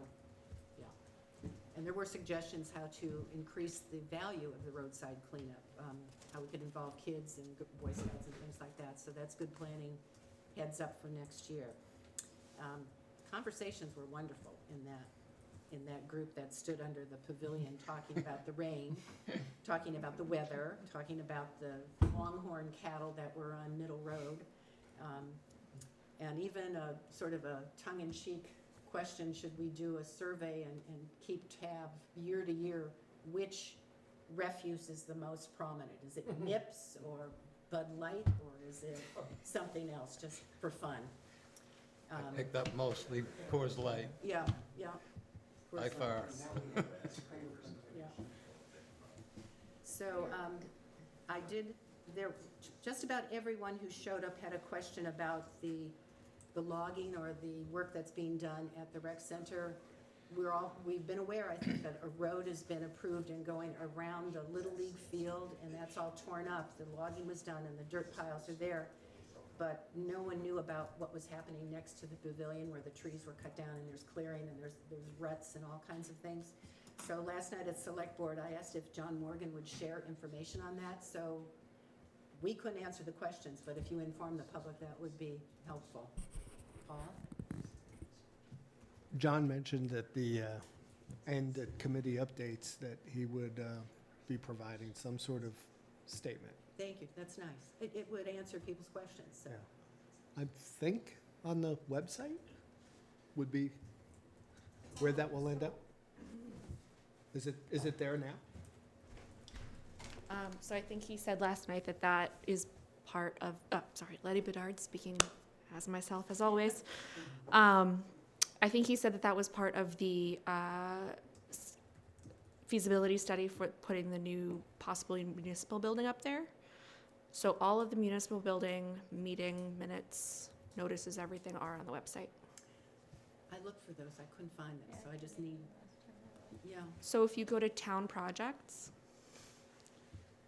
yeah. And there were suggestions how to increase the value of the roadside cleanup, how we could involve kids and Boy Scouts and things like that. So that's good planning, heads up for next year. Conversations were wonderful in that group that stood under the pavilion, talking about the rain, talking about the weather, talking about the longhorn cattle that were on Middle Road, and even a sort of a tongue-in-cheek question, should we do a survey and keep tab year to year, which refuse is the most prominent? Is it Nips or Bud Light, or is it something else, just for fun? I picked up mostly Coors Light, Yeah. by far. Yeah. So, just about everyone who showed up had a question about the logging or the work that's being done at the rec center. We've been aware, I think, that a road has been approved and going around the Little League field, and that's all torn up. The logging was done and the dirt piles are there. But no one knew about what was happening next to the pavilion, where the trees were cut down and there's clearing and there's ruts and all kinds of things. So last night at Select Board, I asked if John Morgan would share information on that. So we couldn't answer the questions, but if you inform the public, that would be helpful. Paul? John mentioned that and at committee updates, that he would be providing some sort of statement. Thank you, that's nice. It would answer people's questions, so. Yeah. I think on the website would be where that will end up. Is it there now? So I think he said last night that is part of, Letty Bedard speaking as myself as always. I think he said that was part of the feasibility study for putting the new possible municipal building up there. So all of the municipal building, meeting minutes, notices, everything are on the website. I looked for those, I couldn't find them, so I just need, yeah. So if you go to town projects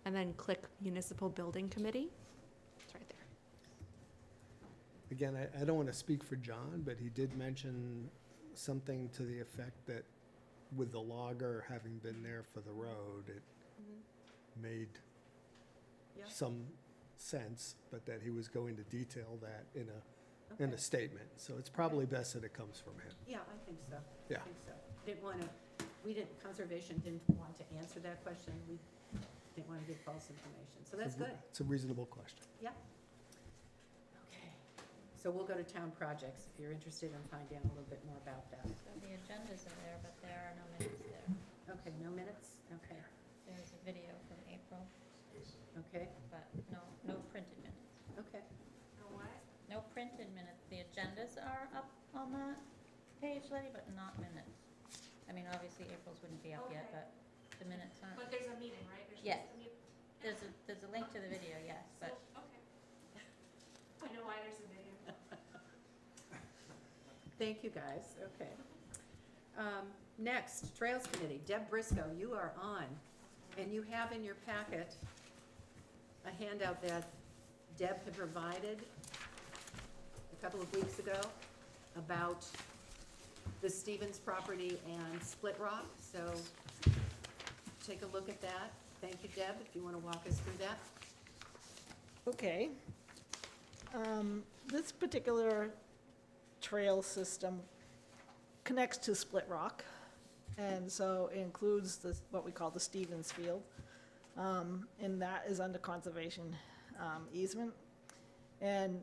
and then click municipal building committee, it's right there. Again, I don't want to speak for John, but he did mention something to the effect that with the logger having been there for the road, it made Yeah. some sense, but that he was going to detail that in Okay. a statement. So it's probably best that it comes from him. Yeah, I think so. Yeah. I think so. Conservation didn't want to answer that question. We didn't want to give false information. So that's good. It's a reasonable question. Yeah. Okay. So we'll go to town projects if you're interested in finding out a little bit more about that. So the agendas are there, but there are no minutes there. Okay, no minutes? Okay, There's a video from April, okay, but no printed minutes. okay. No printed minutes. The agendas are up on that page, Letty, but not minutes. I mean, obviously April's wouldn't be up yet, but the minutes aren't. But there's a meeting, right? Yes. There's a link to the video, yes, but Okay. I know why there's a video. Thank you, guys, okay. Next, Trails Committee, Deb Briscoe, you are on, and you have in your packet a handout that Deb had provided a couple of weeks ago about the Stevens property and Split Rock, so take a look at that. Thank you, Deb, if you want to walk us through that. Okay. This particular trail system connects to Split Rock, and so it includes what we call the Stevens Field, and that is under conservation easement. And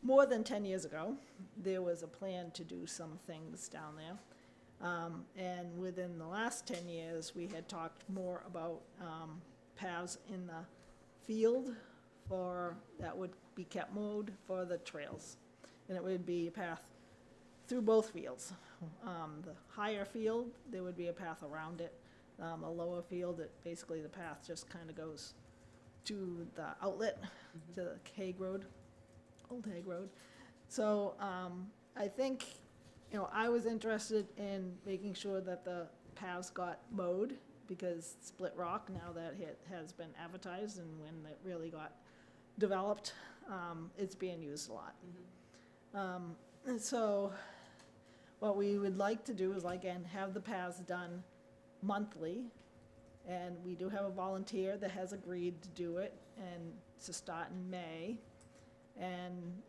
more than 10 years ago, there was a plan to do some things down there. And within the last 10 years, we had talked more about paths in the field that would be kept mowed for the trails. And it would be a path through both fields. The higher field, there would be a path around it. A lower field, basically the path just kind of goes to the outlet, to the Hague Road, Old Hague Road. So I think, I was interested in making sure that the paths got mowed, because Split Rock, now that it has been advertised and when it really got developed, it's being used a lot. And so what we would like to do is, again, have the paths done monthly. And we do have a volunteer that has agreed to do it, and to start in May. And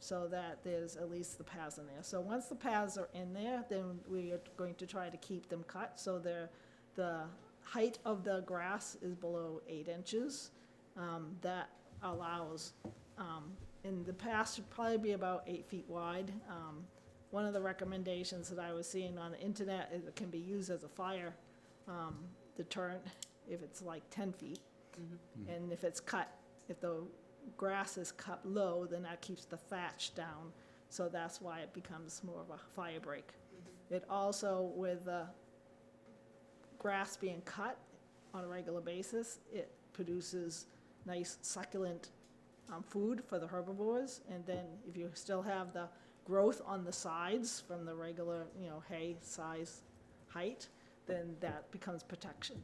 so that there's at least the paths in there. So once the paths are in there, then we are going to try to keep them cut, so the height of the grass is below 8 inches. That allows, in the past, should probably be about 8 feet wide. One of the recommendations that I was seeing on the internet is it can be used as a fire deterrent if it's like 10 feet. And if it's cut, if the grass is cut low, then that keeps the thatch down. So that's why it becomes more of a fire break. It also, with the grass being cut on a regular basis, it produces nice succulent food for the herbivores. And then if you still have the growth on the sides from the regular, hay size height, then that becomes protection.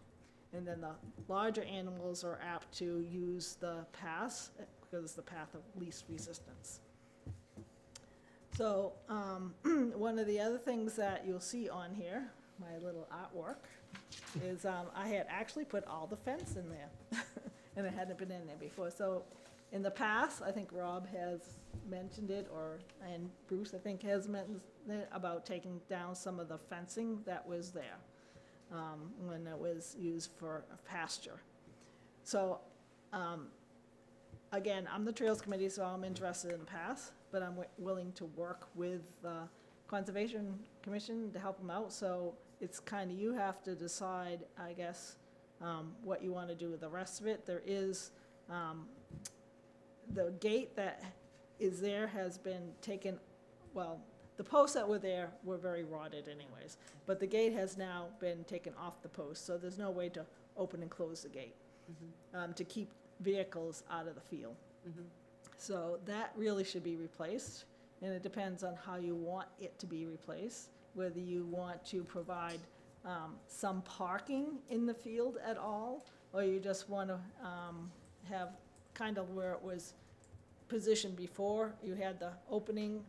And then the larger animals are apt to use the paths because it's the path of least resistance. So one of the other things that you'll see on here, my little artwork, is I had actually put all the fence in there, and it hadn't been in there before. So in the past, I think Rob has mentioned it, and Bruce, I think, has mentioned it, about taking down some of the fencing that was there when it was used for pasture. So again, I'm the Trails Committee, so I'm interested in the paths, but I'm willing to work with the Conservation Commission to help them out. So it's kind of, you have to decide, I guess, what you want to do with the rest of it. There is, the gate that is there has been taken, well, the posts that were there were very rotted anyways, but the gate has now been taken off the post, so there's no way to open and close the gate to keep vehicles out of the field. So that really should be replaced, and it depends on how you want it to be replaced, whether you want to provide some parking in the field at all, or you just want to have kind of where it was positioned before. You had the opening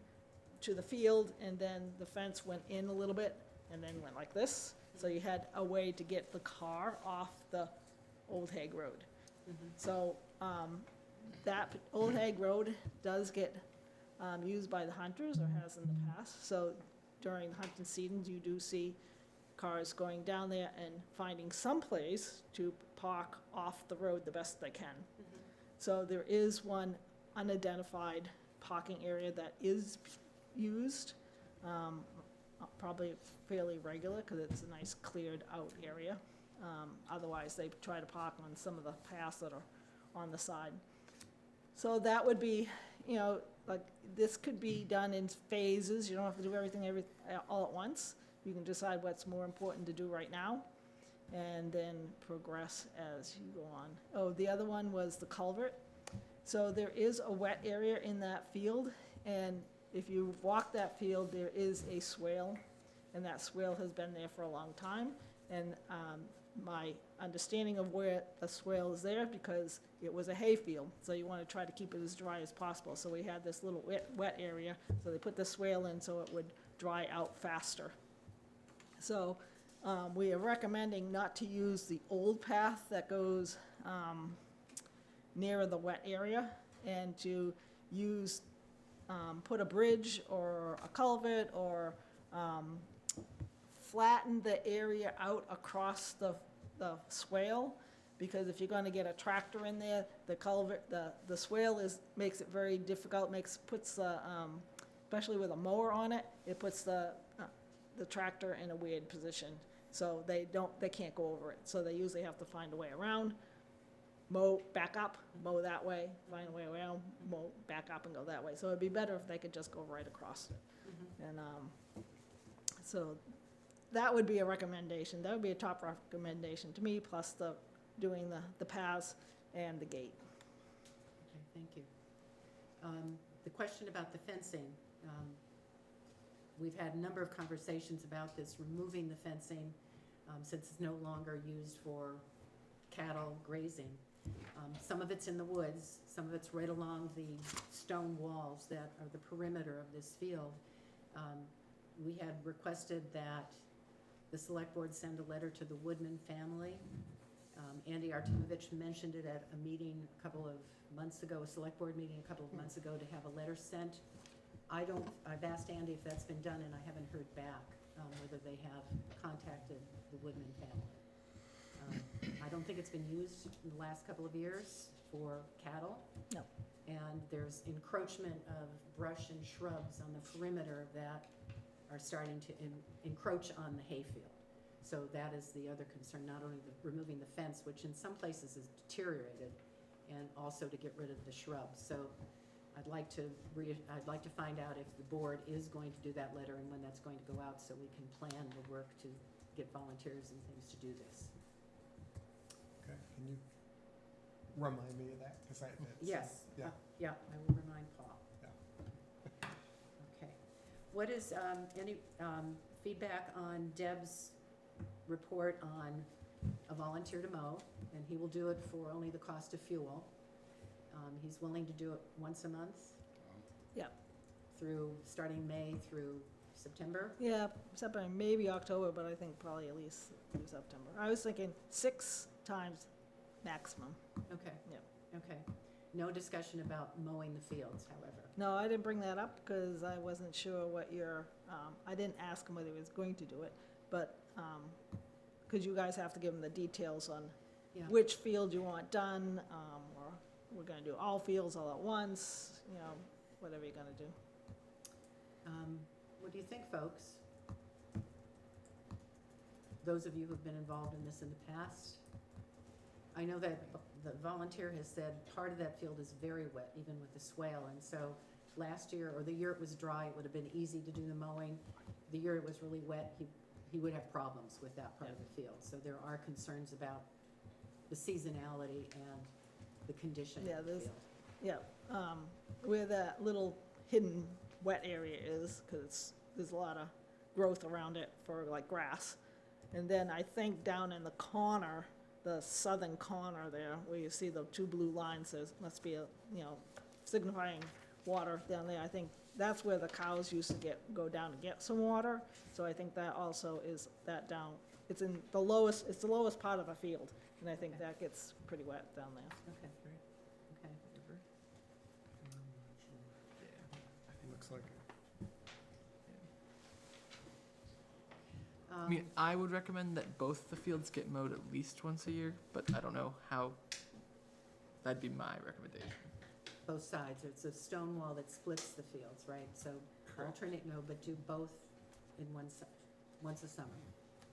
to the field, and then the fence went in a little bit, and then went like this. So you had a way to get the car off the Old Hague Road. So that Old Hague Road does get used by the hunters, or has in the past. So during the hunting seasons, you do see cars going down there and finding some place to park off the road the best they can. So there is one unidentified parking area that is used, probably fairly regular, because it's a nice cleared out area. Otherwise, they try to park on some of the paths that are on the side. So that would be, like, this could be done in phases. You don't have to do everything all at once. You can decide what's more important to do right now, and then progress as you go on. Oh, the other one was the culvert. So there is a wet area in that field, and if you walk that field, there is a swale, and that swale has been there for a long time. And my understanding of where the swale is there, because it was a hayfield, so you want to try to keep it as dry as possible. So we had this little wet area, so they put the swale in so it would dry out faster. So we are recommending not to use the old path that goes nearer the wet area, and to use, put a bridge or a culvert, or flatten the area out across the swale, because if you're gonna get a tractor in there, the culvert, the swale makes it very difficult, puts the, especially with a mower on it, it puts the tractor in a weird position. So they can't go over it, so they usually have to find a way around, mow, back up, mow that way, find a way around, mow, back up and go that way. So it'd be better if they could just go right across it. And, so that would be a recommendation, that would be a top recommendation to me, plus doing the paths and the gate. Okay, thank you. The question about the fencing, we've had a number of conversations about this, removing the fencing, since it's no longer used for cattle grazing. Some of it's in the woods, some of it's right along the stone walls that are the perimeter of this field. We had requested that the select board send a letter to the Woodman family. Andy Artemovich mentioned it at a meeting a couple of months ago, a select board meeting a couple of months ago, to have a letter sent. I've asked Andy if that's been done, and I haven't heard back whether they have contacted the Woodman family. I don't think it's been used in the last couple of years for cattle. No. And there's encroachment of brush and shrubs on the perimeter of that are starting to encroach on the hayfield. So that is the other concern, not only removing the fence, which in some places is deteriorated, and also to get rid of the shrubs. So I'd like to find out if the board is going to do that letter and when that's going to go out, so we can plan the work to get volunteers and things to do this. Okay, can you remind me of that? 'Cause Yes. Yeah. Yeah, I will remind Paul. Yeah. Okay. What is, any feedback on Deb's report on a volunteer to mow? And he will do it for only the cost of fuel. He's willing to do it once a month? Yep. Starting May through September? Yeah, September, maybe October, but I think probably at least through September. I was thinking 6 times maximum. Okay. Yep. Okay. No discussion about mowing the fields, however? No, I didn't bring that up because I wasn't sure what I didn't ask him whether he was going to do it, but, because you guys have to give him the details on Yeah. which field you want done, or we're gonna do all fields all at once, whatever you're gonna do. What do you think, folks? Those of you who've been involved in this in the past? I know that the volunteer has said part of that field is very wet, even with the swale, and so last year, or the year it was dry, it would have been easy to do the mowing. The year it was really wet, he would have problems with that part of the field. So there are concerns about the seasonality and the condition Yeah, of the there's- field. Yeah, where that little hidden wet area is, because there's a lot of growth around it for like grass. And then I think down in the corner, the southern corner there, where you see the 2 blue lines, there must be signifying water down there. I think that's where the cows used to go down and get some water. So I think that also is that down, it's the lowest part of a field. And I think that gets pretty wet down there. Okay. Okay. Looks like it. I mean, I would recommend that both the fields get mowed at least once a year, but I don't know how. That'd be my recommendation. Both sides, it's a stone wall that splits the fields, right? So alternate, no, but do both in once a summer.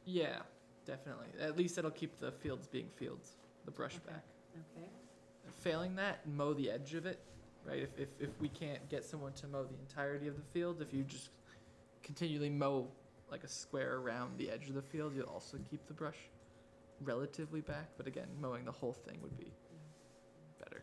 Yeah, definitely. At least that'll keep the fields being fields, the brush Okay. back. Okay, Failing that, mow the edge of it, right? If we can't get someone to mow the entirety of the field, if you just continually mow like a square around the edge of the field, you'll also keep the brush relatively back. But again, mowing the whole thing would be better.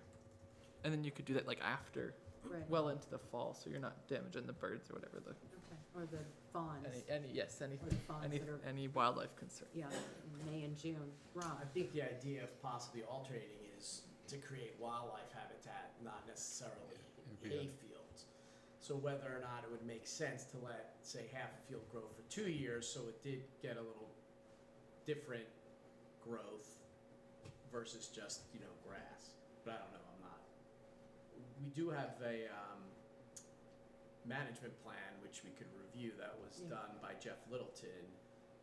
And then you could do that like after Right. well into the fall, so you're not damaging the birds or whatever the, Okay. Or the fawns, yes, or anything, the fawns that are, any wildlife concern. yeah, in May and June. Rob? I think the idea of possibly alternating is to create wildlife habitat, not necessarily hay fields. So whether or not it would make sense to let, say, half a field grow for 2 years, so it did get a little different growth versus just, grass. But I don't know, I'm not. We do have a management plan, which we could review, that was Yeah. done by Jeff Littleton.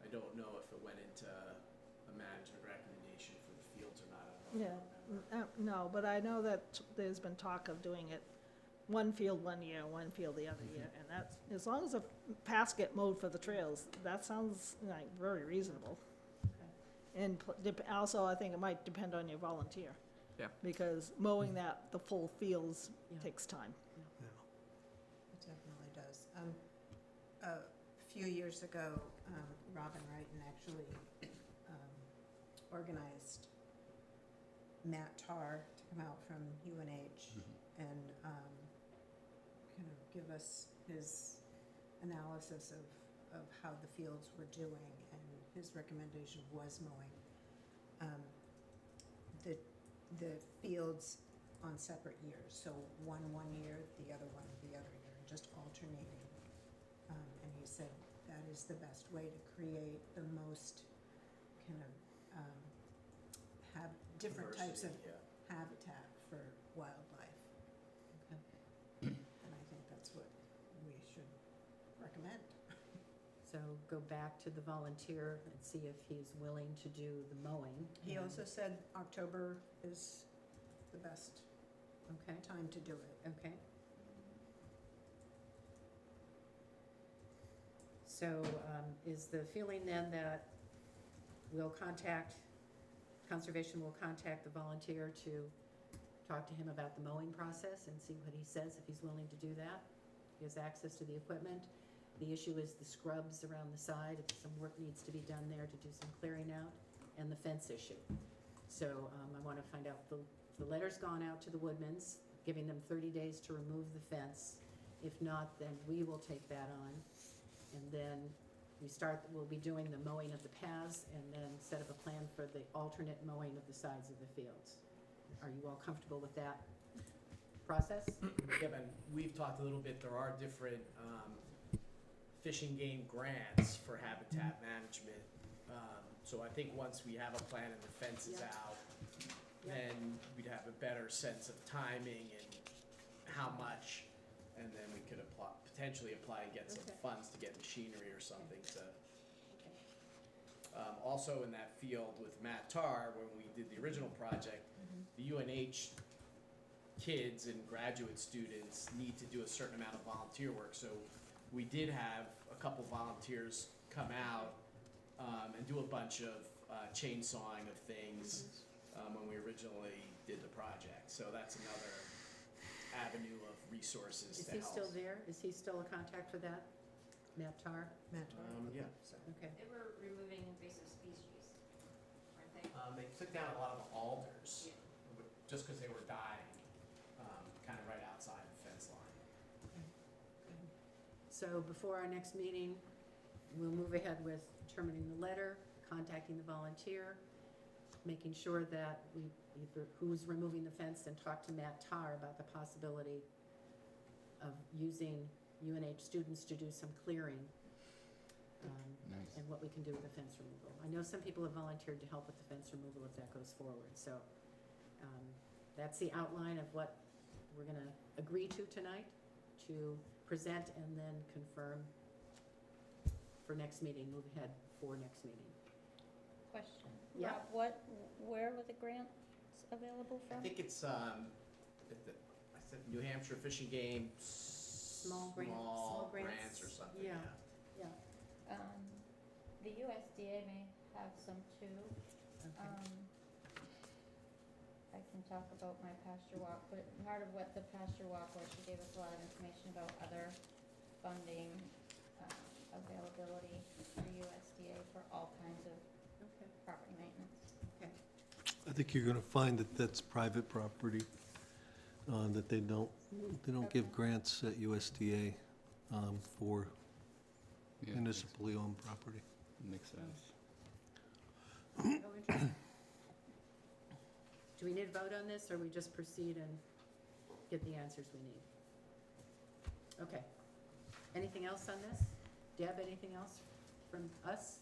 I don't know if it went into a management recommendation for the fields or not. I don't know if you remember. No, but I know that there's been talk of doing it one field one year, one field the other year, and that's, as long as the paths get mowed for the trails, that sounds like very reasonable. And also, I think it might depend on your volunteer. Yeah. Because mowing the full fields Yeah. takes time. It definitely does. A few years ago, Robin Wrighton actually organized Matt Tarr to come out from UNH and kind of give us his analysis of how the fields were doing, and his recommendation was mowing the fields on separate years, so one year, the other one the other year, just alternating. And he said that is the best way to create the most kind of have different types of Diversity, yeah. habitat for wildlife. And I think that's what we should recommend. So go back to the volunteer and see if he's willing to do the mowing. He and- also said October is the best Okay, time to do it. okay. So, is the feeling then that Conservation will contact the volunteer to talk to him about the mowing process and see what he says, if he's willing to do that? He has access to the equipment. The issue is the scrubs around the side, if some work needs to be done there to do some clearing out, and the fence issue. So, I wanna find out, the letter's gone out to the Woodmans, giving them 30 days to remove the fence. If not, then we will take that on. And then we'll be doing the mowing of the paths and then set up a plan for the alternate mowing of the sides of the fields. Are you all comfortable with that process? Yeah, but we've talked a little bit, there are different fish and game grants for habitat management. So I think once we have a plan and the fence is Yeah. out, Yeah. then we'd have a better sense of timing and how much, and then we could potentially apply and get some Okay. funds to get machinery or something to. Okay. Also in that field with Matt Tarr, when we did the original project, the UNH kids and graduate students need to do a certain amount of volunteer work, so we did have a couple volunteers come out and do a bunch of chainsawing of things when we originally did the project, so that's another avenue of resources Is to he help. still there? Is he still a contact for that? Matt Tarr? Matt? Yeah. So, Okay. They were removing invasive species, weren't they? They took down a lot of the alders, just because they were dying, kind of right outside the fence line. So before our next meeting, we'll move ahead with determining the letter, contacting the volunteer, making sure that who's removing the fence, and talk to Matt Tarr about the possibility of using UNH students to do some clearing, Nice. and what we can do with the fence removal. I know some people have volunteered to help with the fence removal if that goes forward, so that's the outline of what we're gonna agree to tonight, to present and then confirm for next meeting, move ahead for next meeting. Question. Yeah. Rob, where were the grants available I from? think it's, I said New Hampshire Fish and Game, Small small grants, grants or something, yeah. yeah. The USDA may have some too. Okay. I can talk about my pasture walk, but part of what the pasture walk was, she gave us a lot of information about other funding, availability for USDA for all kinds of Okay, property maintenance. okay. I think you're gonna find that that's private property. that they don't give grants at USDA for Yeah, municipally owned property. makes sense. Oh, interesting. Do we need a vote on this, or we just proceed and get the answers we need? Okay. Anything else on this? Deb, anything else from us?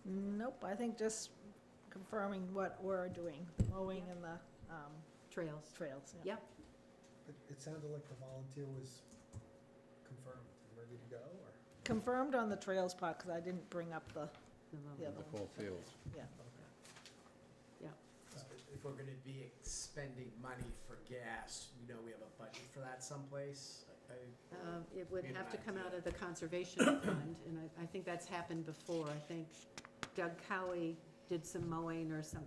Nope, I think just confirming what we're doing, the mowing and the Trails? trails, yeah. Yep. It sounded like the volunteer was confirmed and ready to go, or? Confirmed on the trails part, because I didn't bring up the The other The whole field. yeah. If we're gonna be expending money for gas, we know we have a budget for that someplace. It would We have have to an come out idea. of the conservation fund, and I think that's happened before. I think Doug Cowie did some mowing or some,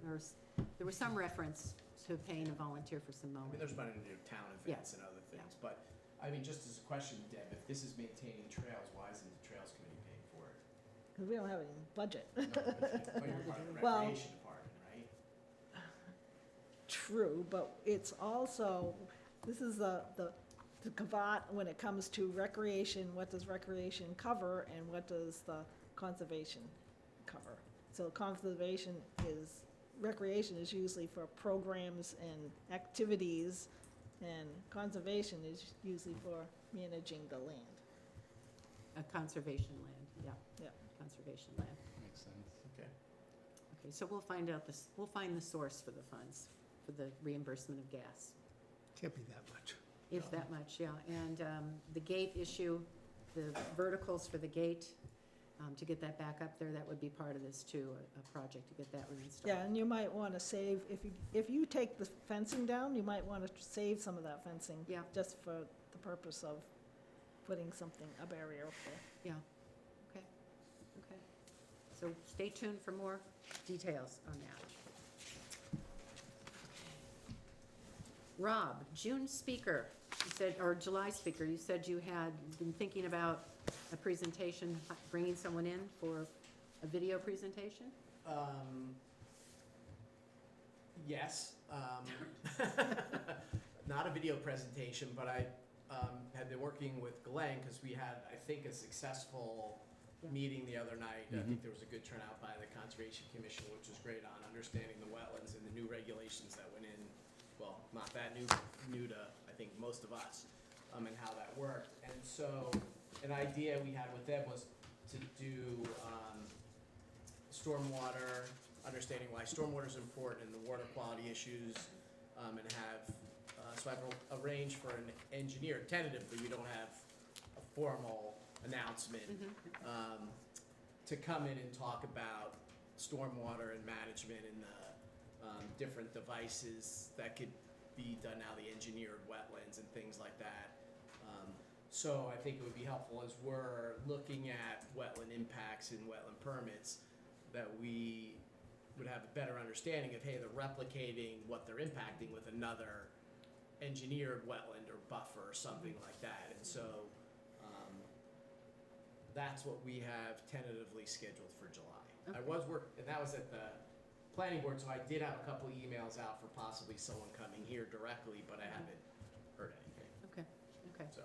there was some reference to paying a volunteer for some I mean, mowing. there's money to do town events and other things, but, I mean, just as a question, Deb, if this is maintaining trails, why isn't the Trails Committee paying for it? Because we don't have any budget. No, but you're part of the Well- recreation department, right? True, but it's also, this is the caveat when it comes to recreation, what does recreation cover and what does the conservation cover? So conservation is, recreation is usually for programs and activities, and conservation is usually for managing the land. A conservation land, yeah. Yeah. Conservation land. Makes sense. Okay. Okay, so we'll find out this, we'll find the source for the funds, for the reimbursement of gas. Can't be that much. If that much, yeah. And the gate issue, the verticals for the gate, to get that back up there, that would be part of this too, a project to get that reinstalled. Yeah, and you might want to save, if you take the fencing down, you might want to save some of that fencing. Yeah. Just for the purpose of putting something, a barrier up there. Yeah, okay, okay. So stay tuned for more details on that. Rob, June speaker, you said, or July speaker, you said you had been thinking about a presentation, bringing someone in for a video presentation? Yes, not a video presentation, but I had been working with Glenn, because we had, I think, a successful Yeah. meeting the other night. I think there was a good turnout by the Conservation Commission, which was great on understanding the wetlands and the new regulations that went in. Well, not that new to, I think, most of us, and how that worked. And so, an idea we had with them was to do stormwater, understanding why stormwater is important and the water quality issues, and have, so I've arranged for an engineer, tentatively, we don't have a formal announcement, to come in and talk about stormwater and management and the different devices that could be done now, the engineered wetlands and things like that. So I think it would be helpful as we're looking at wetland impacts and wetland permits, that we would have a better understanding of, hey, they're replicating what they're impacting with another engineered wetland or buffer or something like that. And so that's what we have tentatively scheduled for July. Okay. I was and that was at the planning board, so I did have a couple emails out for possibly someone coming here directly, but I haven't heard anything, Okay, okay. so,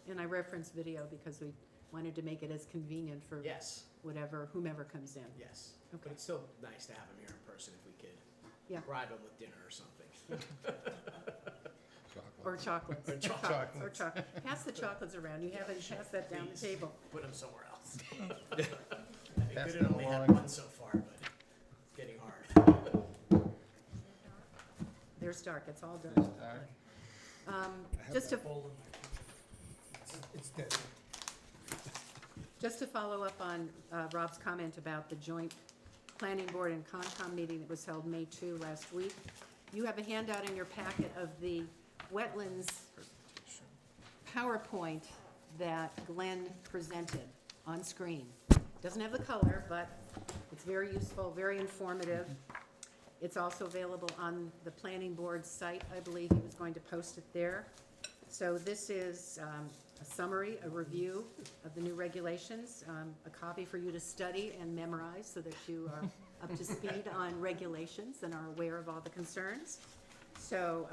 And I referenced video because we wanted to make it as convenient for yes, whomever comes in. yes. Okay. But it's still nice to have him here in person if we could. Yeah. Bribe him with dinner or something. Or chocolates. Or chocolates. Or chocolate. Pass the chocolates around. You haven't passed that down the Please. table. Put him somewhere else. I Pass could them only had along. one so far, but it's getting hard. There's dark. It's all There's dark. dark. Just to, It's dead. just to follow up on Rob's comment about the joint planning board and Concom meeting that was held May 2 last week, you have a handout in your packet of the wetlands PowerPoint that Glenn presented on screen. Doesn't have the color, but it's very useful, very informative. It's also available on the planning board site. I believe he was going to post it there. So this is a summary, a review of the new regulations, a copy for you to study and memorize so that you are up to speed on regulations and are aware of all the concerns. So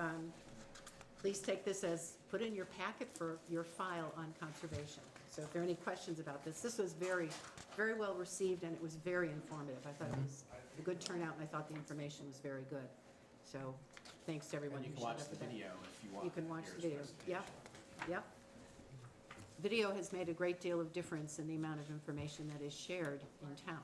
please take this as, put in your packet for your file on conservation. So if there are any questions about this, this was very, very well received, and it was very informative. I thought it was a good turnout, and I thought the information was very good. So thanks to everyone And you who can showed watch up the for that. video if you want. You can watch to the hear video, his yep, presentation. yep. Video has made a great deal of difference in the amount of information that is shared in town.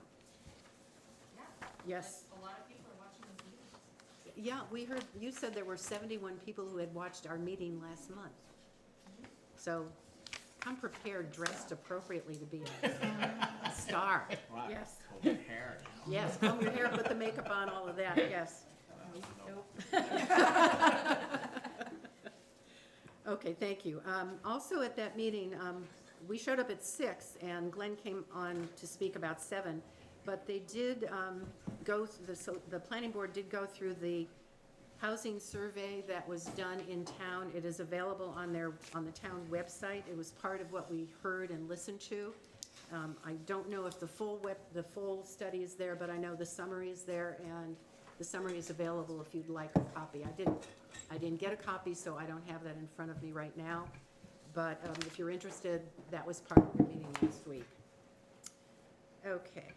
Yes. A lot of people are watching this meeting. Yeah, we heard, you said there were 71 people who had watched our meeting last month. So come prepared, dressed appropriately to be a star. Wow. Yes, Hold your hair now. yes, comb your hair, put the makeup on, all of that, yes. Okay, thank you. Also at that meeting, we showed up at 6, and Glenn came on to speak about 7. But they did the planning board did go through the housing survey that was done in town. It is available on the town website. It was part of what we heard and listened to. I don't know if the full study is there, but I know the summary is there, and the summary is available if you'd like a copy. I didn't get a copy, so I don't have that in front of me right now. But if you're interested, that was part of your meeting last week. Okay.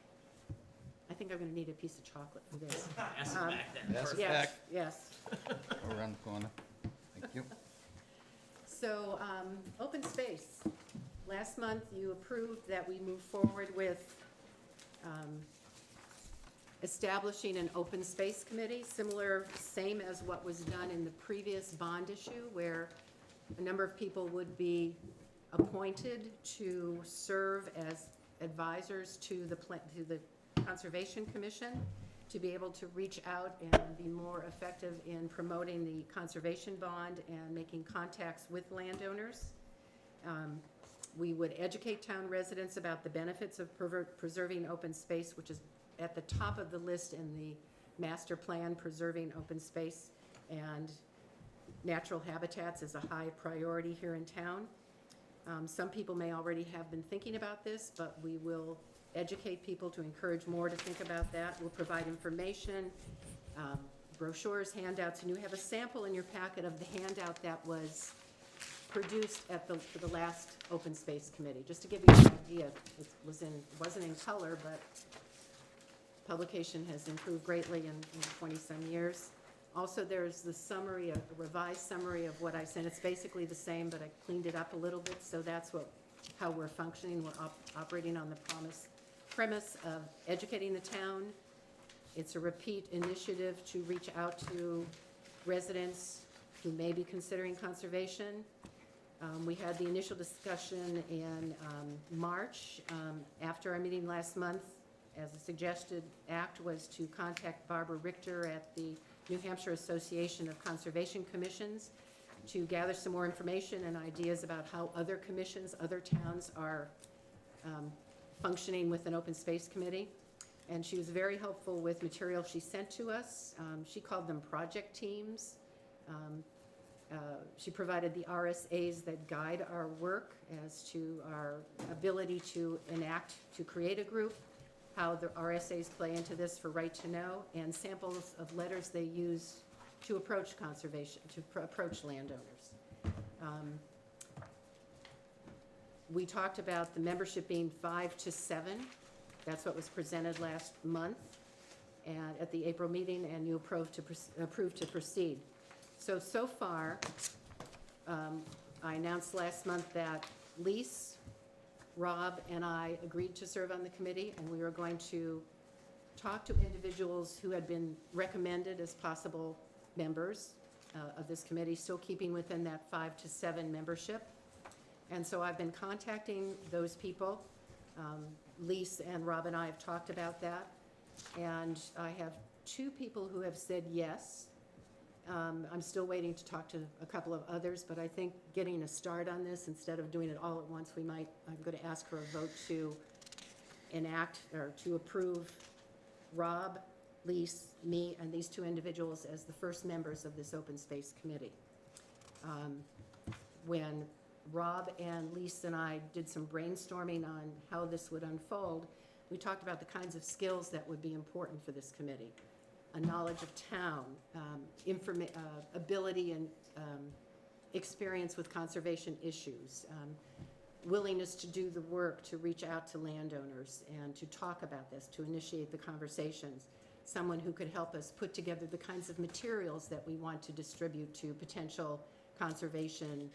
I think I'm gonna need a piece of chocolate for this. Pass it back then. Pass it Yes, back. yes. Go around the corner. Thank you. So, open space. Last month, you approved that we move forward with establishing an open space committee, same as what was done in the previous bond issue, where a number of people would be appointed to serve as advisors to the Conservation Commission, to be able to reach out and be more effective in promoting the conservation bond and making contacts with landowners. We would educate town residents about the benefits of preserving open space, which is at the top of the list in the master plan. Preserving open space and natural habitats is a high priority here in town. Some people may already have been thinking about this, but we will educate people to encourage more to think about that. We'll provide information, brochures, handouts, and you have a sample in your packet of the handout that was produced for the last Open Space Committee. Just to give you an idea, it wasn't in color, but publication has improved greatly in 20-some years. Also, there's the summary, a revised summary of what I sent. It's basically the same, but I cleaned it up a little bit, so that's how we're functioning. We're operating on the premise of educating the town. It's a repeat initiative to reach out to residents who may be considering conservation. We had the initial discussion in March. After our meeting last month, as a suggested act was to contact Barbara Richter at the New Hampshire Association of Conservation Commissions to gather some more information and ideas about how other commissions, other towns are functioning with an open space committee. And she was very helpful with material she sent to us. She called them project teams. She provided the RSAs that guide our work as to our ability to create a group, how the RSAs play into this for right to know, and samples of letters they use to approach conservation, to approach landowners. We talked about the membership being 5 to 7. That's what was presented last month and at the April meeting, and you approved to proceed. So far, I announced last month that Lise, Rob, and I agreed to serve on the committee, and we were going to talk to individuals who had been recommended as possible members of this committee, still keeping within that 5 to 7 membership. And so I've been contacting those people. Lise and Rob and I have talked about that, and I have 2 people who have said yes. I'm still waiting to talk to a couple of others, but I think getting a start on this, instead of doing it all at once, I'm going to ask for a vote to enact or to approve Rob, Lise, me, and these 2 individuals as the first members of this open space committee. When Rob and Lise and I did some brainstorming on how this would unfold, we talked about the kinds of skills that would be important for this committee. A knowledge of town, ability and experience with conservation issues, willingness to do the work, to reach out to landowners and to talk about this, to initiate the conversations. Someone who could help us put together the kinds of materials that we want to distribute to potential conservation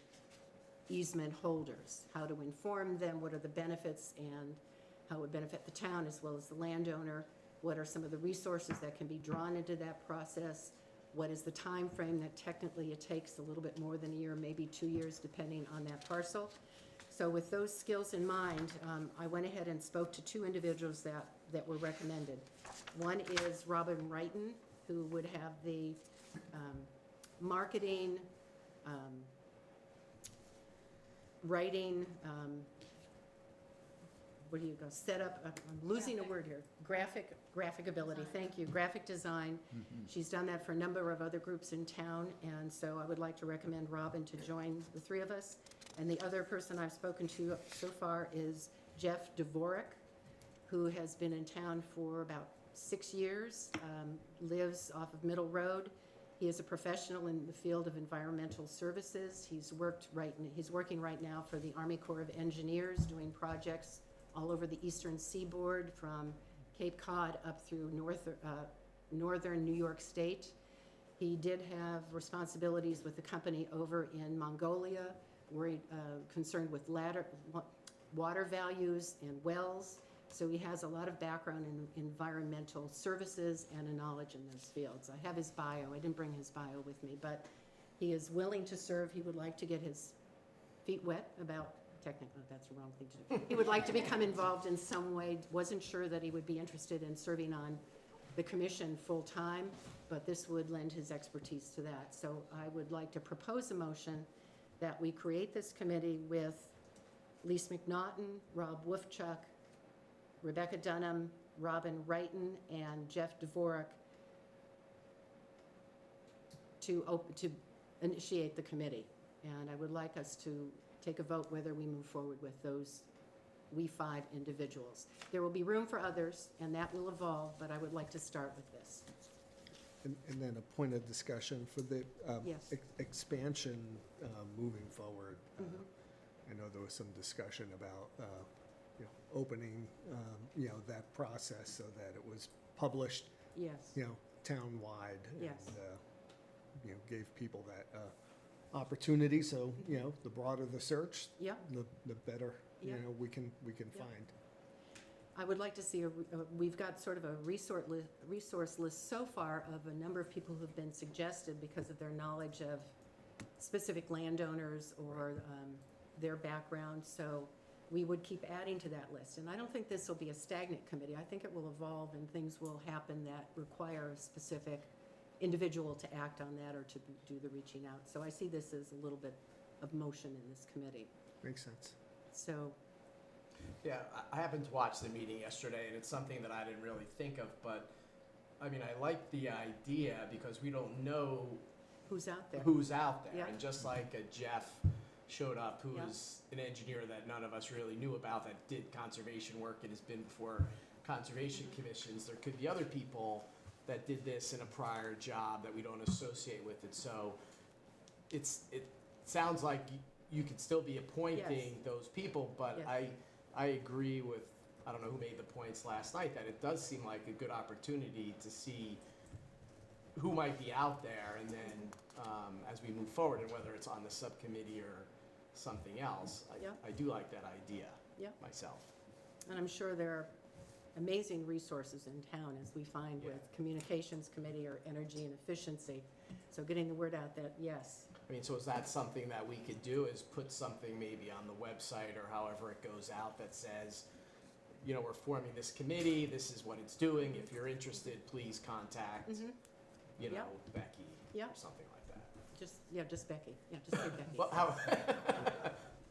easement holders, how to inform them, what are the benefits and how it would benefit the town as well as the landowner, what are some of the resources that can be drawn into that process, what is the time frame that technically it takes a little bit more than a year, maybe 2 years, depending on that parcel. So with those skills in mind, I went ahead and spoke to 2 individuals that were recommended. One is Robin Wrighton, who would have the marketing, writing, where do you go, set up, I'm losing a word here, graphic ability, thank you, graphic design. She's done that for a number of other groups in town, and so I would like to recommend Robin to join the 3 of us. And the other person I've spoken to so far is Jeff Dvorak, who has been in town for about 6 years, lives off of Middle Road. He is a professional in the field of environmental services. He's working right now for the Army Corps of Engineers, doing projects all over the eastern seaboard from Cape Cod up through northern New York State. He did have responsibilities with the company over in Mongolia, worried, concerned with water values and wells. So he has a lot of background in environmental services and a knowledge in those fields. I have his bio. I didn't bring his bio with me, but he is willing to serve. He would like to get his feet wet about, technically, that's the wrong thing to do. He would like to become involved in some way. Wasn't sure that he would be interested in serving on the commission full-time, but this would lend his expertise to that. So I would like to propose a motion that we create this committee with Lise McNaughton, Rob Wolfchuk, Rebecca Dunham, Robin Wrighton, and Jeff Dvorak to initiate the committee. And I would like us to take a vote whether we move forward with those, we 5 individuals. There will be room for others, and that will evolve, but I would like to start with this. And then a point of discussion for the Yes. expansion moving forward. Mhm. I know there was some discussion about, opening, that process so that it was published, Yes. townwide. Yes. And, gave people that opportunity. So, the broader the search, Yep. the better, Yeah. we can Yeah. find. I would like to see we've got sort of a resource list so far of a number of people who've been suggested because of their knowledge of specific landowners or their background. So we would keep adding to that list. And I don't think this will be a stagnant committee. I think it will evolve and things will happen that require a specific individual to act on that or to do the reaching out. So I see this as a little bit of motion in this committee. Makes sense. So, Yeah, I happened to watch the meeting yesterday, and it's something that I didn't really think of, but, I mean, I like the idea because we don't know who's out there? who's out there. Yeah. And just like a Jeff showed up, who Yeah. is an engineer that none of us really knew about, that did conservation work and has been before conservation commissions, there could be other people that did this in a prior job that we don't associate with it. So it sounds like you could still be appointing Yes. those people, but Yes. I agree with, I don't know who made the points last night, that it does seem like a good opportunity to see who might be out there, and then as we move forward, and whether it's on the subcommittee or something else, Yeah. I do like that idea Yeah. myself. And I'm sure there are amazing resources in town, as we find Yeah. with communications committee or energy and efficiency. So getting the word out that, yes, I mean, so is that something that we could do, is put something maybe on the website or however it goes out that says, we're forming this committee, this is what it's doing, if you're interested, please contact, Mhm. Yeah. Becky, Yeah. or something like that. just Becky, just say Becky. Well, how,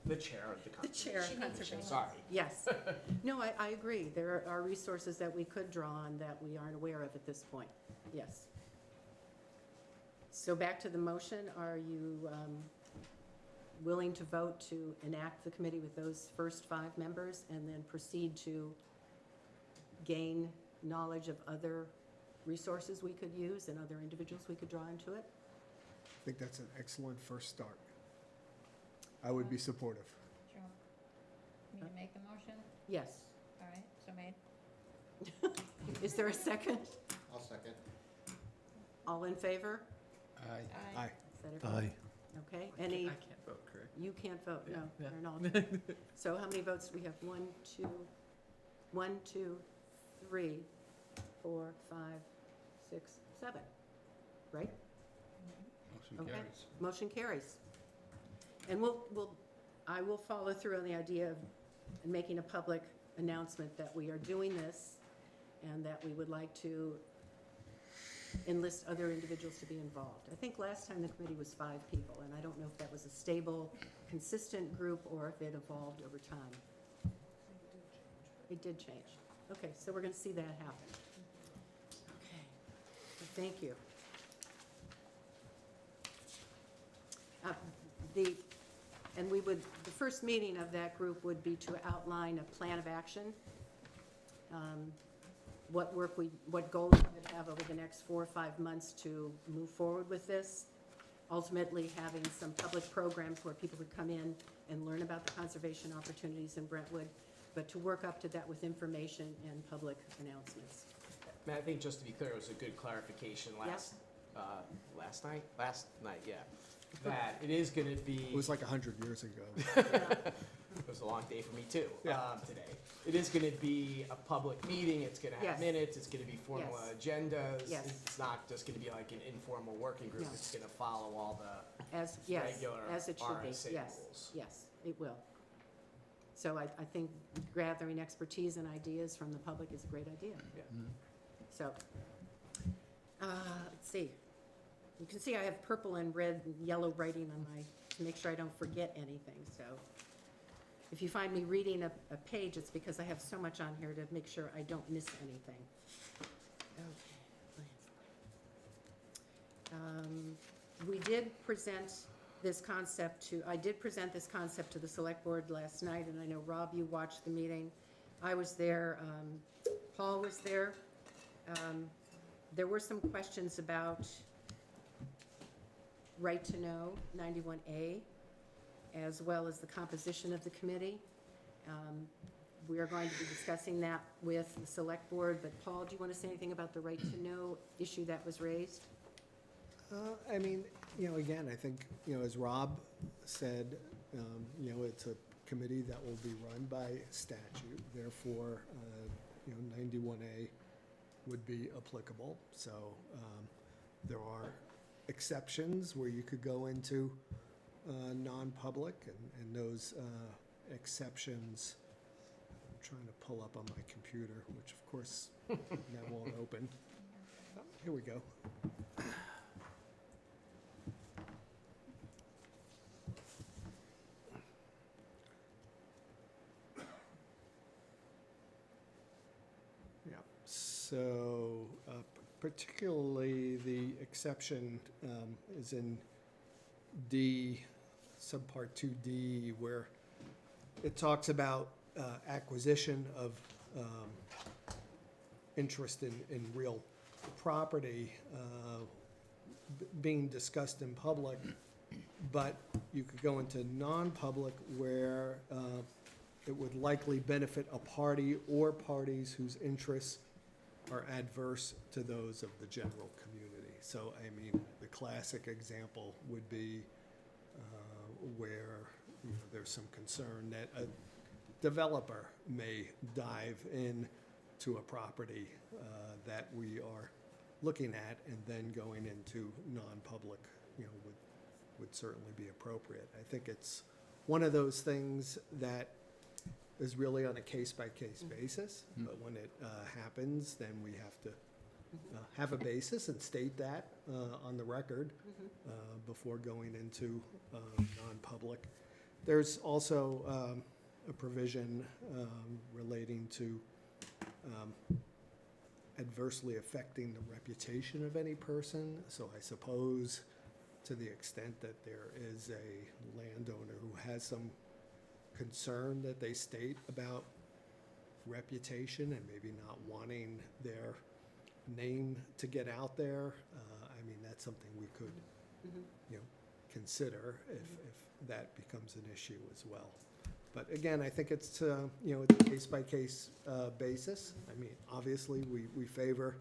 the chair of the The chair of conservation commission, conservation. sorry. Yes. No, I agree. There are resources that we could draw on that we aren't aware of at this point. Yes. So back to the motion, are you willing to vote to enact the committee with those first 5 members and then proceed to gain knowledge of other resources we could use and other individuals we could draw into it? I think that's an excellent first start. I would be supportive. Do you want me to make the motion? Yes. All right, so made. Is there a second? I'll second. All in favor? Aye. Aye. Is that everybody? Aye. Okay, I any, can't vote, correct? you can't vote, no, Yeah. you're an alternate. So how many votes do we have? 1, 2, 3, 4, 5, 6, 7, right? Motion Okay. carries. Motion carries. And I will follow through on the idea of making a public announcement that we are doing this and that we would like to enlist other individuals to be involved. I think last time the committee was 5 people, and I don't know if that was a stable, consistent group or if it evolved over time. It did change. Okay, so we're gonna see that happen. Okay, thank you. The first meeting of that group would be to outline a plan of action. What goals we would have over the next 4 or 5 months to move forward with this. Ultimately, having some public programs where people could come in and learn about the conservation opportunities in Brentwood, but to work up to that with information and public announcements. Matt, I think just to be clear, it was a good clarification last night, yeah. That it is gonna be. It was like 100 years ago. It was a long day for me too, Yeah. today. It is gonna be a public meeting, it's gonna Yes. have minutes, it's gonna be formal Yes. agendas. Yes. It's not just gonna be like an informal working group, No. it's gonna follow all the Yes, regular as it should be, RSA yes, rules. yes, it will. So I think gathering expertise and ideas from the public is a great idea. Yeah. So, let's see. You can see I have purple and red and yellow writing on to make sure I don't forget anything, so. If you find me reading a page, it's because I have so much on here to make sure I don't miss anything. Okay. We did present this concept I did present this concept to the select board last night, and I know, Rob, you watched the meeting. I was there, Paul was there. There were some questions about right to know, 91A, as well as the composition of the committee. We are going to be discussing that with the select board, but Paul, do you want to say anything about the right to know issue that was raised? I mean, again, I think, as Rob said, it's a committee that will be run by statute, therefore, 91A would be applicable. So there are exceptions where you could go into non-public, and those exceptions, I'm trying to pull up on my computer, which of course that won't open. Oh, here we go. Yeah, so particularly the exception is in D, subpart 2D, where it talks about acquisition of interest in real property being discussed in public, but you could go into non-public where it would likely benefit a party or parties whose interests are adverse to those of the general community. So, I mean, the classic example would be where there's some concern that a developer may dive in to a property that we are looking at, and then going into non-public, would certainly be appropriate. I think it's one of those things that is really on a case-by-case basis, but when it happens, then we have to have a basis and state that on the record before going into non-public. There's also a provision relating to adversely affecting the reputation of any person. So I suppose to the extent that there is a landowner who has some concern that they state about reputation and maybe not wanting their name to get out there, I mean, that's something we could, consider if that becomes an issue as well. But again, I think it's, it's a case-by-case basis. I mean, obviously, we favor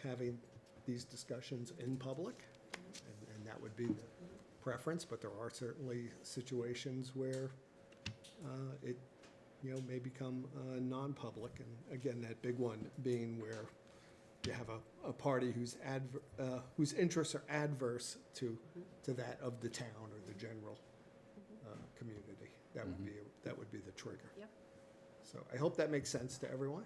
having these discussions in public, and that would be the preference, but there are certainly situations where it, may become non-public. And again, that big one being where you have a party whose interests are adverse to that of the town or the general community. That would be the trigger. Yep. So I hope that makes sense to everyone,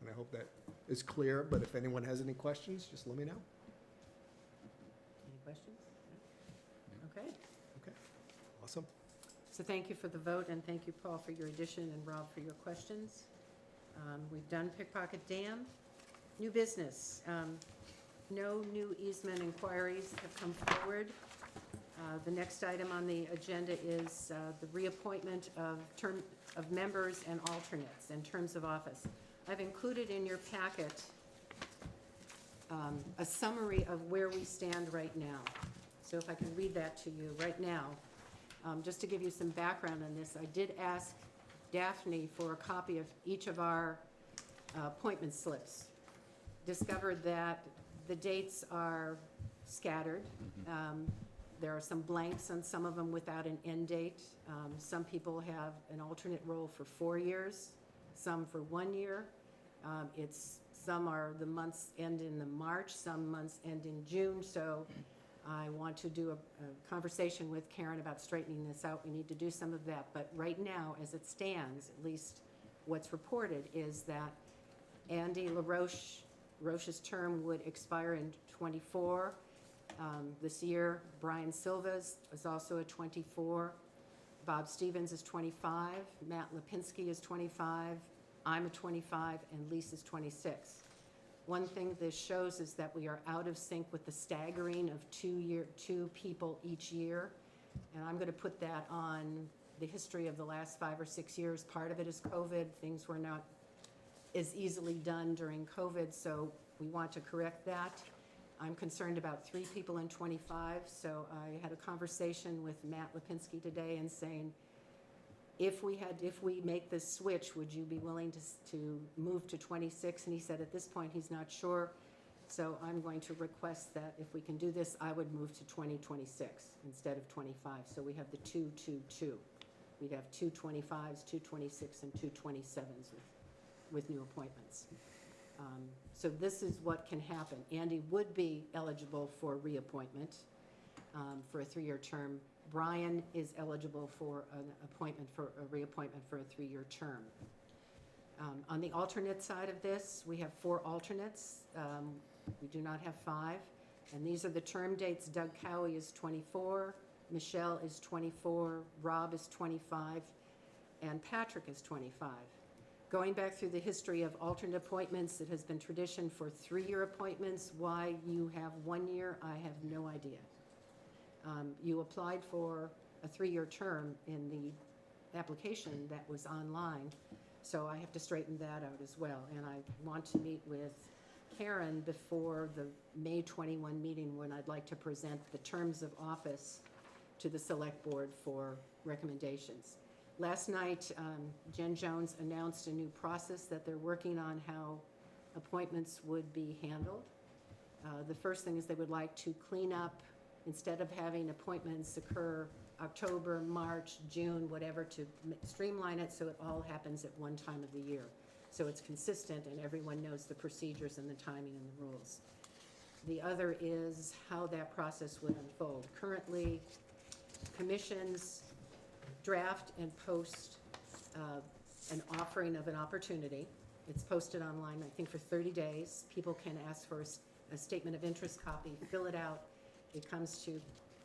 and I hope that is clear, but if anyone has any questions, just let me know. Any questions? Okay. Okay, awesome. So thank you for the vote, and thank you, Paul, for your addition, and Rob for your questions. We've done Pickpocket Dam. New business. No new easement inquiries have come forward. The next item on the agenda is the reappointment of members and alternates in terms of office. I've included in your packet a summary of where we stand right now. So if I can read that to you right now, just to give you some background on this, I did ask Daphne for a copy of each of our appointment slips. Discovered that the dates are scattered. There are some blanks on some of them without an end date. Some people have an alternate role for 4 years, some for 1 year. Some are the months end in the March, some months end in June. So I want to do a conversation with Karen about straightening this out. We need to do some of that. But right now, as it stands, at least what's reported is that Andy Roche's term would expire in '24. This year, Brian Silva's is also a 24. Bob Stevens is 25. Matt Lipinski is 25. I'm a 25, and Lisa's 26. One thing this shows is that we are out of sync with the staggering of two people each year. And I'm going to put that on the history of the last 5 or 6 years. Part of it is COVID. Things were not as easily done during COVID, so we want to correct that. I'm concerned about 3 people in 25, so I had a conversation with Matt Lipinski today and saying, if we make this switch, would you be willing to move to 26? And he said at this point he's not sure, so I'm going to request that if we can do this, I would move to 2026 instead of 25. So we have the 2-2-2. We'd have 2 25s, 2 26, and 2 27s with new appointments. So this is what can happen. Andy would be eligible for reappointment for a 3-year term. Brian is eligible for an appointment for a reappointment for a 3-year term. On the alternate side of this, we have 4 alternates. We do not have 5. And these are the term dates. Doug Cowie is 24, Michelle is 24, Rob is 25, and Patrick is 25. Going back through the history of alternate appointments, it has been tradition for 3-year appointments. Why you have 1 year, I have no idea. You applied for a 3-year term in the application that was online, so I have to straighten that out as well. And I want to meet with Karen before the May 21 meeting when I'd like to present the terms of office to the select board for recommendations. Last night, Jen Jones announced a new process that they're working on how appointments would be handled. The first thing is they would like to clean up, instead of having appointments occur October, March, June, whatever, to streamline it so it all happens at one time of the year. So it's consistent and everyone knows the procedures and the timing and the rules. The other is how that process would unfold. Currently, commissions draft and post an offering of an opportunity. It's posted online, I think, for 30 days. People can ask for a statement of interest copy, fill it out. It comes to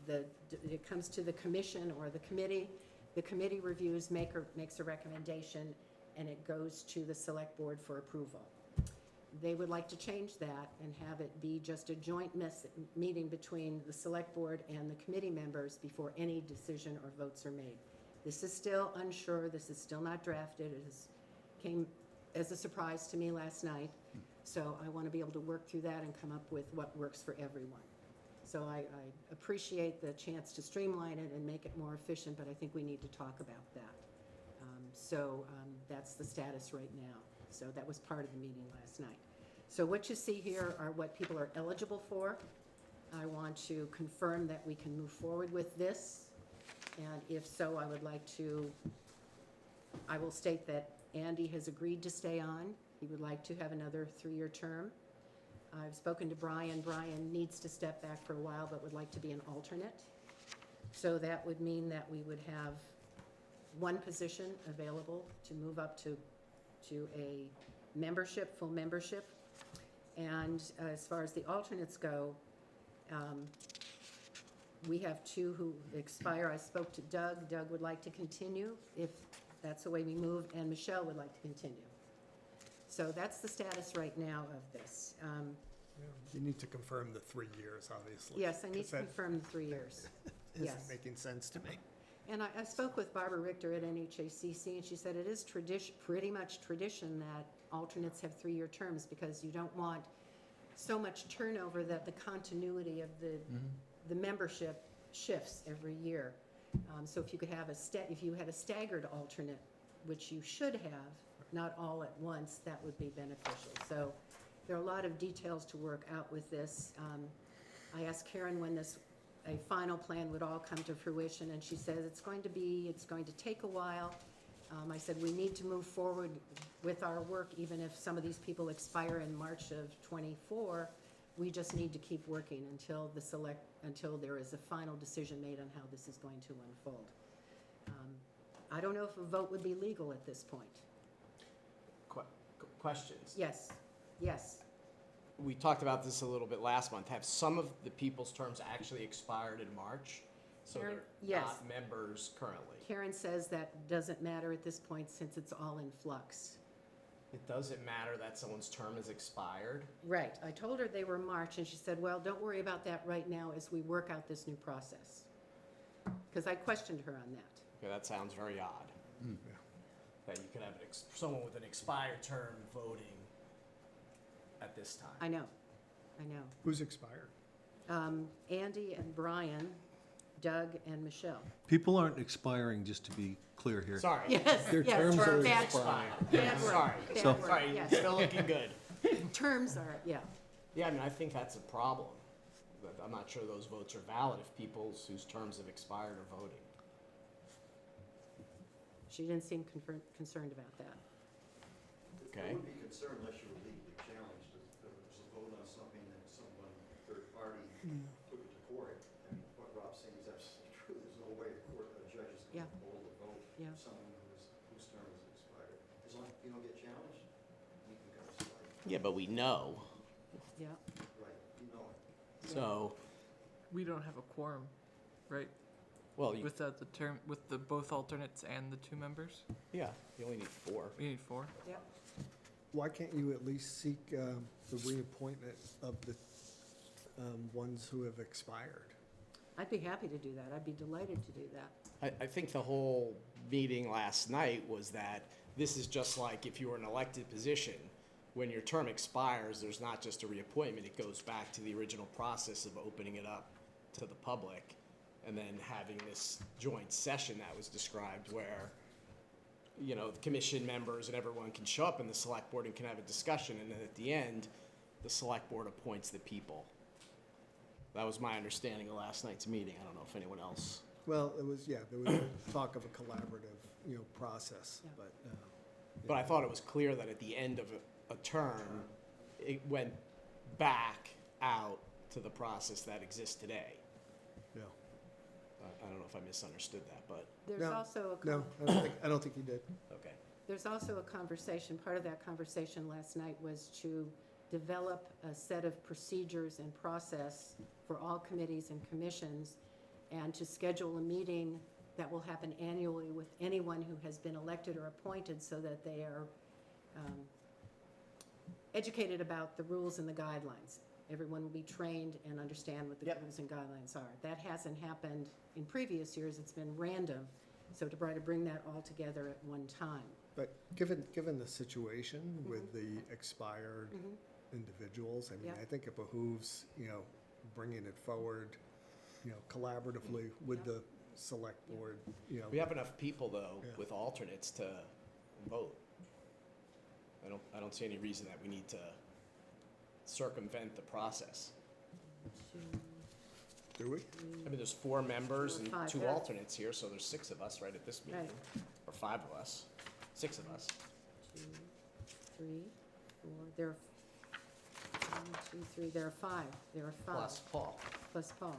the commission or the committee. The committee reviews, makes a recommendation, and it goes to the select board for approval. They would like to change that and have it be just a joint meeting between the select board and the committee members before any decision or votes are made. This is still unsure. This is still not drafted. It came as a surprise to me last night. So I want to be able to work through that and come up with what works for everyone. So I appreciate the chance to streamline it and make it more efficient, but I think we need to talk about that. That's the status right now. So that was part of the meeting last night. So what you see here are what people are eligible for. I want to confirm that we can move forward with this. And if so, I will state that Andy has agreed to stay on. He would like to have another 3-year term. I've spoken to Brian. Brian needs to step back for a while, but would like to be an alternate. So that would mean that we would have one position available to move up to a membership, full membership. And as far as the alternates go, we have 2 who expire. I spoke to Doug. Doug would like to continue if that's the way we move, and Michelle would like to continue. So that's the status right now of this. You need to confirm the 3 years, obviously. Yes, I need 'cause to that confirm the 3 years. Yes. Isn't making sense to me. And I spoke with Barbara Richter at NHACC, and she said it is pretty much tradition that alternates have 3-year terms, because you don't want so much turnover that the continuity of the membership shifts every year. So if you could have if you had a staggered alternate, which you should have, not all at once, that would be beneficial. So there are a lot of details to work out with this. I asked Karen when a final plan would all come to fruition, and she says it's going to take a while. I said we need to move forward with our work, even if some of these people expire in March of '24. We just need to keep working until there is a final decision made on how this is going to unfold. I don't know if a vote would be legal at this point. Questions? Yes, yes. We talked about this a little bit last month. Have some of the people's terms actually expired in March? So Karen, they're yes. not members currently? Karen says that doesn't matter at this point since it's all in flux. It doesn't matter that someone's term is expired? Right. I told her they were March, and she said, well, don't worry about that right now as we work out this new process. Because I questioned her on that. Okay, that sounds very odd. That you could have someone with an expired term voting at this time. I know. Who's expired? Andy and Brian, Doug and Michelle. People aren't expiring, just to be clear here. Sorry. Yes, Their yes. terms are Bad- expired. bad word, Sorry. bad So- word, Sorry, yes. still looking good. Terms are, yeah. Yeah, I mean, I think that's a problem. But I'm not sure those votes are valid if people whose terms have expired are voting. She didn't seem concerned about that. Okay. I would be concerned unless you were legally challenged, if there was a vote on something that someone, third party, took it to court. I mean, what Rob's saying is absolutely true. There's no way a judge is going Yeah. to hold a vote Yeah. for someone whose term has expired. As long as you don't get challenged, you can go slide. Yeah, but we know. Yeah. Right, you know it. So, We don't have a quorum, right? well, you, Without the term, with the both alternates and the 2 members? yeah, you only need 4. We need 4. Yep. Why can't you at least seek the reappointment of the ones who have expired? I'd be happy to do that. I'd be delighted to do that. I think the whole meeting last night was that this is just like if you were in an elected position. When your term expires, there's not just a reappointment, it goes back to the original process of opening it up to the public and then having this joint session that was described where, you know, the commission members and everyone can show up in the select board and can have a discussion, and then at the end, the select board appoints the people. That was my understanding of last night's meeting. I don't know if anyone else. Well, there was talk of a collaborative, process, Yeah. But I thought it was clear that at the end of a term, it went back out to the process that exists today. Yeah. I don't know if I misunderstood that, but, There's No, also a No, I don't think you did. okay. There's also a conversation, part of that conversation last night was to develop a set of procedures and process for all committees and commissions, and to schedule a meeting that will happen annually with anyone who has been elected or appointed, so that they are educated about the rules and the guidelines. Everyone will be trained and understand what the Yep. rules and guidelines are. That hasn't happened in previous years, it's been random. So to try to bring that all together at one time. But given the situation with the expired individuals, I mean, Yeah. I think it behooves, bringing it forward, collaboratively with the select board, We have enough people, though, Yeah. with alternates to vote. I don't see any reason that we need to circumvent the process. Do we? I mean, there's 4 members and Five, 2 yeah. alternates here, so there's 6 of us right at this meeting. Right. Or 5 of us, 6 of us. 2, 3, 4, there are, 1, 2, 3, there are 5, there are 5. Plus Paul. Plus Paul.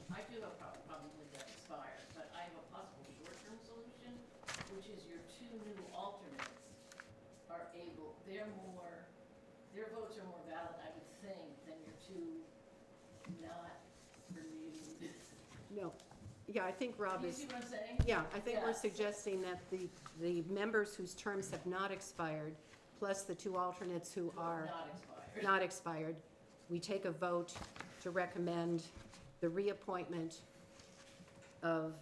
I do have a problem with that expire, but I have a possible short-term solution, which is your 2 new alternates are able, their votes are more valid, I would think, than your 2 not renewed. No, yeah, I think Rob You is, see what I'm saying? yeah, I think we're Yes. suggesting that the members whose terms have not expired, plus the 2 alternates who are Not expired. not expired, we take a vote to recommend the reappointment of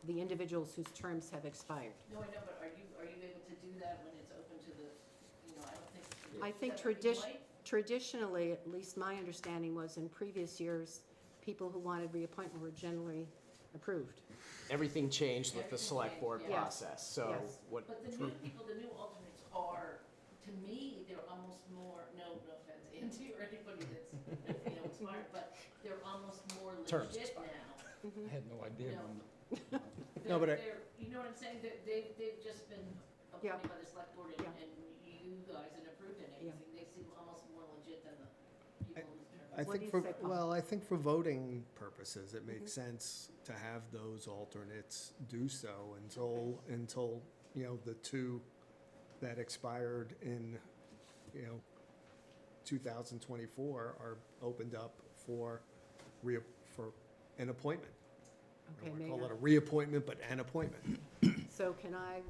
the individuals whose terms have expired. No, I know, but are you able to do that when it's open to the, I don't think. I think is that what you might? traditionally, at least my understanding was in previous years, people who wanted reappointment were generally approved. Everything changed with the Everything select changed, board yeah. process, so Yes. what, But the new people, the new alternates are, to me, they're almost more, no offense, Andy or anybody that's, expired, but they're almost more Terms legit expired. now. I had no idea. No. No, but I- You know what I'm saying? They've just been Yeah. appointed by the select board and, Yeah. and you guys had approved it and Yeah. everything. They seem almost more legit than the people whose terms. I What think do you for, say, Paul? well, I think for voting purposes, it makes sense to have those alternates do so until, the 2 that expired in, 2024 are opened up for for an appointment. I Okay, don't may wanna call it I- a reappointment, but an appointment. So can I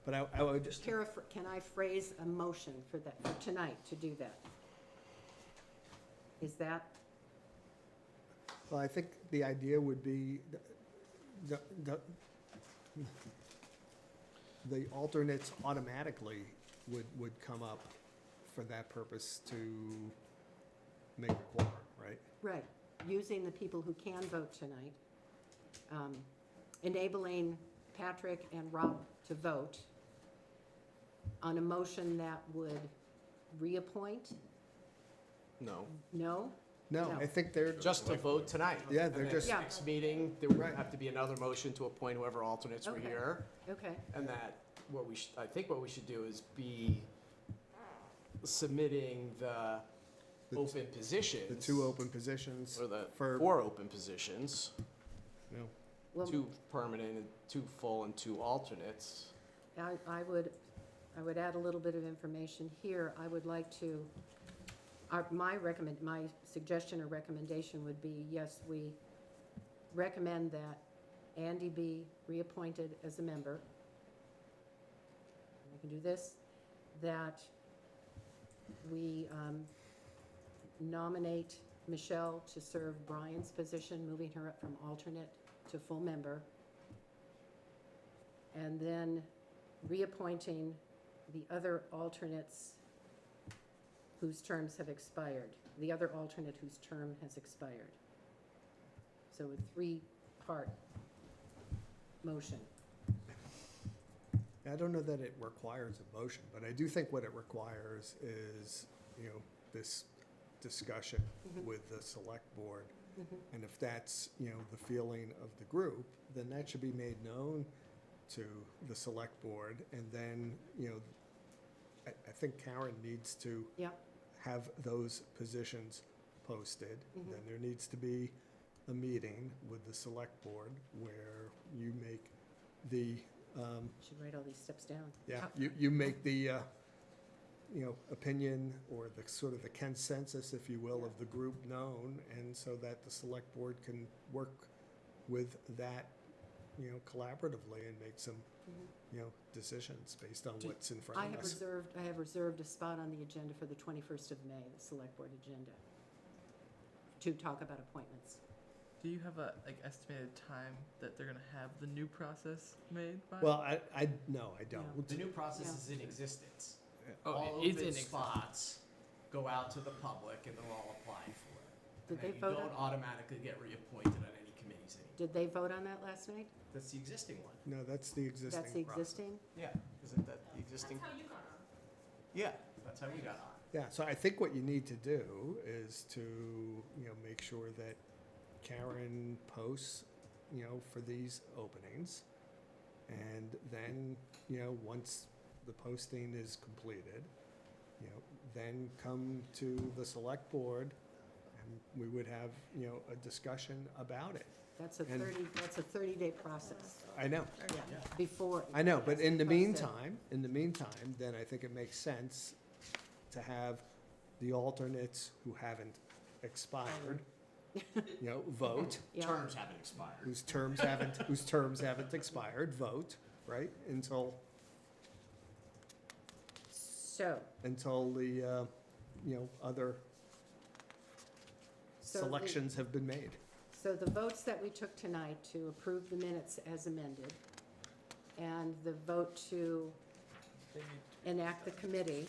But I would just, can I phrase a motion for that, for tonight, to do that? Is that, well, I think the idea would be the alternates automatically would come up for that purpose to make a quorum, right? right, using the people who can vote tonight, enabling Patrick and Rob to vote on a motion that would reappoint? no. No? No, No. I think they're. Just to vote tonight. Yeah, And they're then just- Yeah. Next meeting, there would Right. have to be another motion to appoint whoever alternates were Okay. here. Okay, And that, I think what we should do is be submitting the The open positions. The 2 open positions Or the for, 4 open positions, well, 2 permanent and 2 full and 2 alternates. I would add a little bit of information here. I would like to, my suggestion or recommendation would be, yes, we recommend that Andy be reappointed as a member. I can do this, that we nominate Michelle to serve Brian's position, moving her up from alternate to full member. And then reappointing the other alternates whose terms have expired, the other alternate whose term has expired. So a 3-part motion. I don't know that it requires a motion, but I do think what it requires is, this discussion with the select board. And if that's, the feeling of the group, then that should be made known to the select board. And then, I think Karen needs to Yeah. have those positions posted. Then there needs to be a meeting with the select board where you make the, Should write all these steps down. yeah, you make the, opinion or the sort of the consensus, if you will, of the group known, and so that the select board can work with that, collaboratively and make some, decisions based on what's in front I of have us. reserved a spot on the agenda for the 21st of May, the select board agenda, to talk about appointments. Do you have a estimated time that they're gonna have the new process made by? Well, no, I don't. The new process Yeah. is in existence. Oh, All it is open in spots go out to the public and they're all applying for it. Did they And vote you on, don't automatically get reappointed on any committees anymore. did they vote on that last night? That's the existing one. No, that's the existing That's the process. existing? Yeah, isn't that the existing? That's how you got on. Yeah, that's how we got on. Yeah, so I think what you need to do is to, make sure that Karen posts, for these openings. And then, once the posting is completed, then come to the select board and we would have, a discussion about it. That's a And- 30-day process, I know, yeah, before. I know, but in the Posted. meantime, then I think it makes sense to have the alternates who haven't expired, vote. Yeah. Terms haven't expired. Whose terms haven't expired, vote, right, until So, the, other So the- selections have been made. so the votes that we took tonight to approve the minutes as amended, and the vote to enact the committee,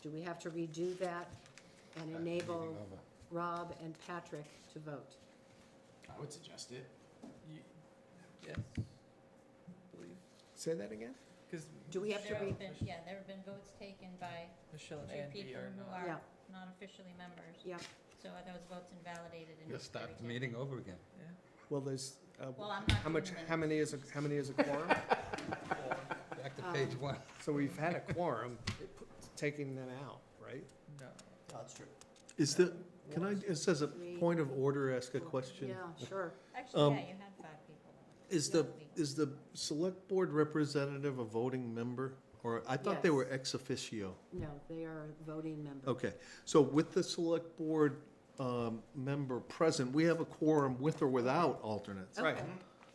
do we have to redo that and enable Rob and Patrick to vote? I would suggest it. Yes. Believe, Say that again? because Do we have to There re, have been, yeah, there have been votes taken by Michelle and two Andy people are who not. Yeah. are not officially members. yeah, So are those votes invalidated and? Just start the everything? meeting over again. Yeah. Well, there's, Well, I'm not how much, doing how many is a quorum? Back to page one. So we've had a quorum, taking them out, right? No. That's true. Is the, can I, just as a point of order, ask a question? yeah, sure. Actually, yeah, you had 5 people. Is the select board representative a voting member? Or, I thought they Yes. were ex officio. No, they are voting members. Okay, so with the select board member present, we have a quorum with or without alternates. Right. Okay,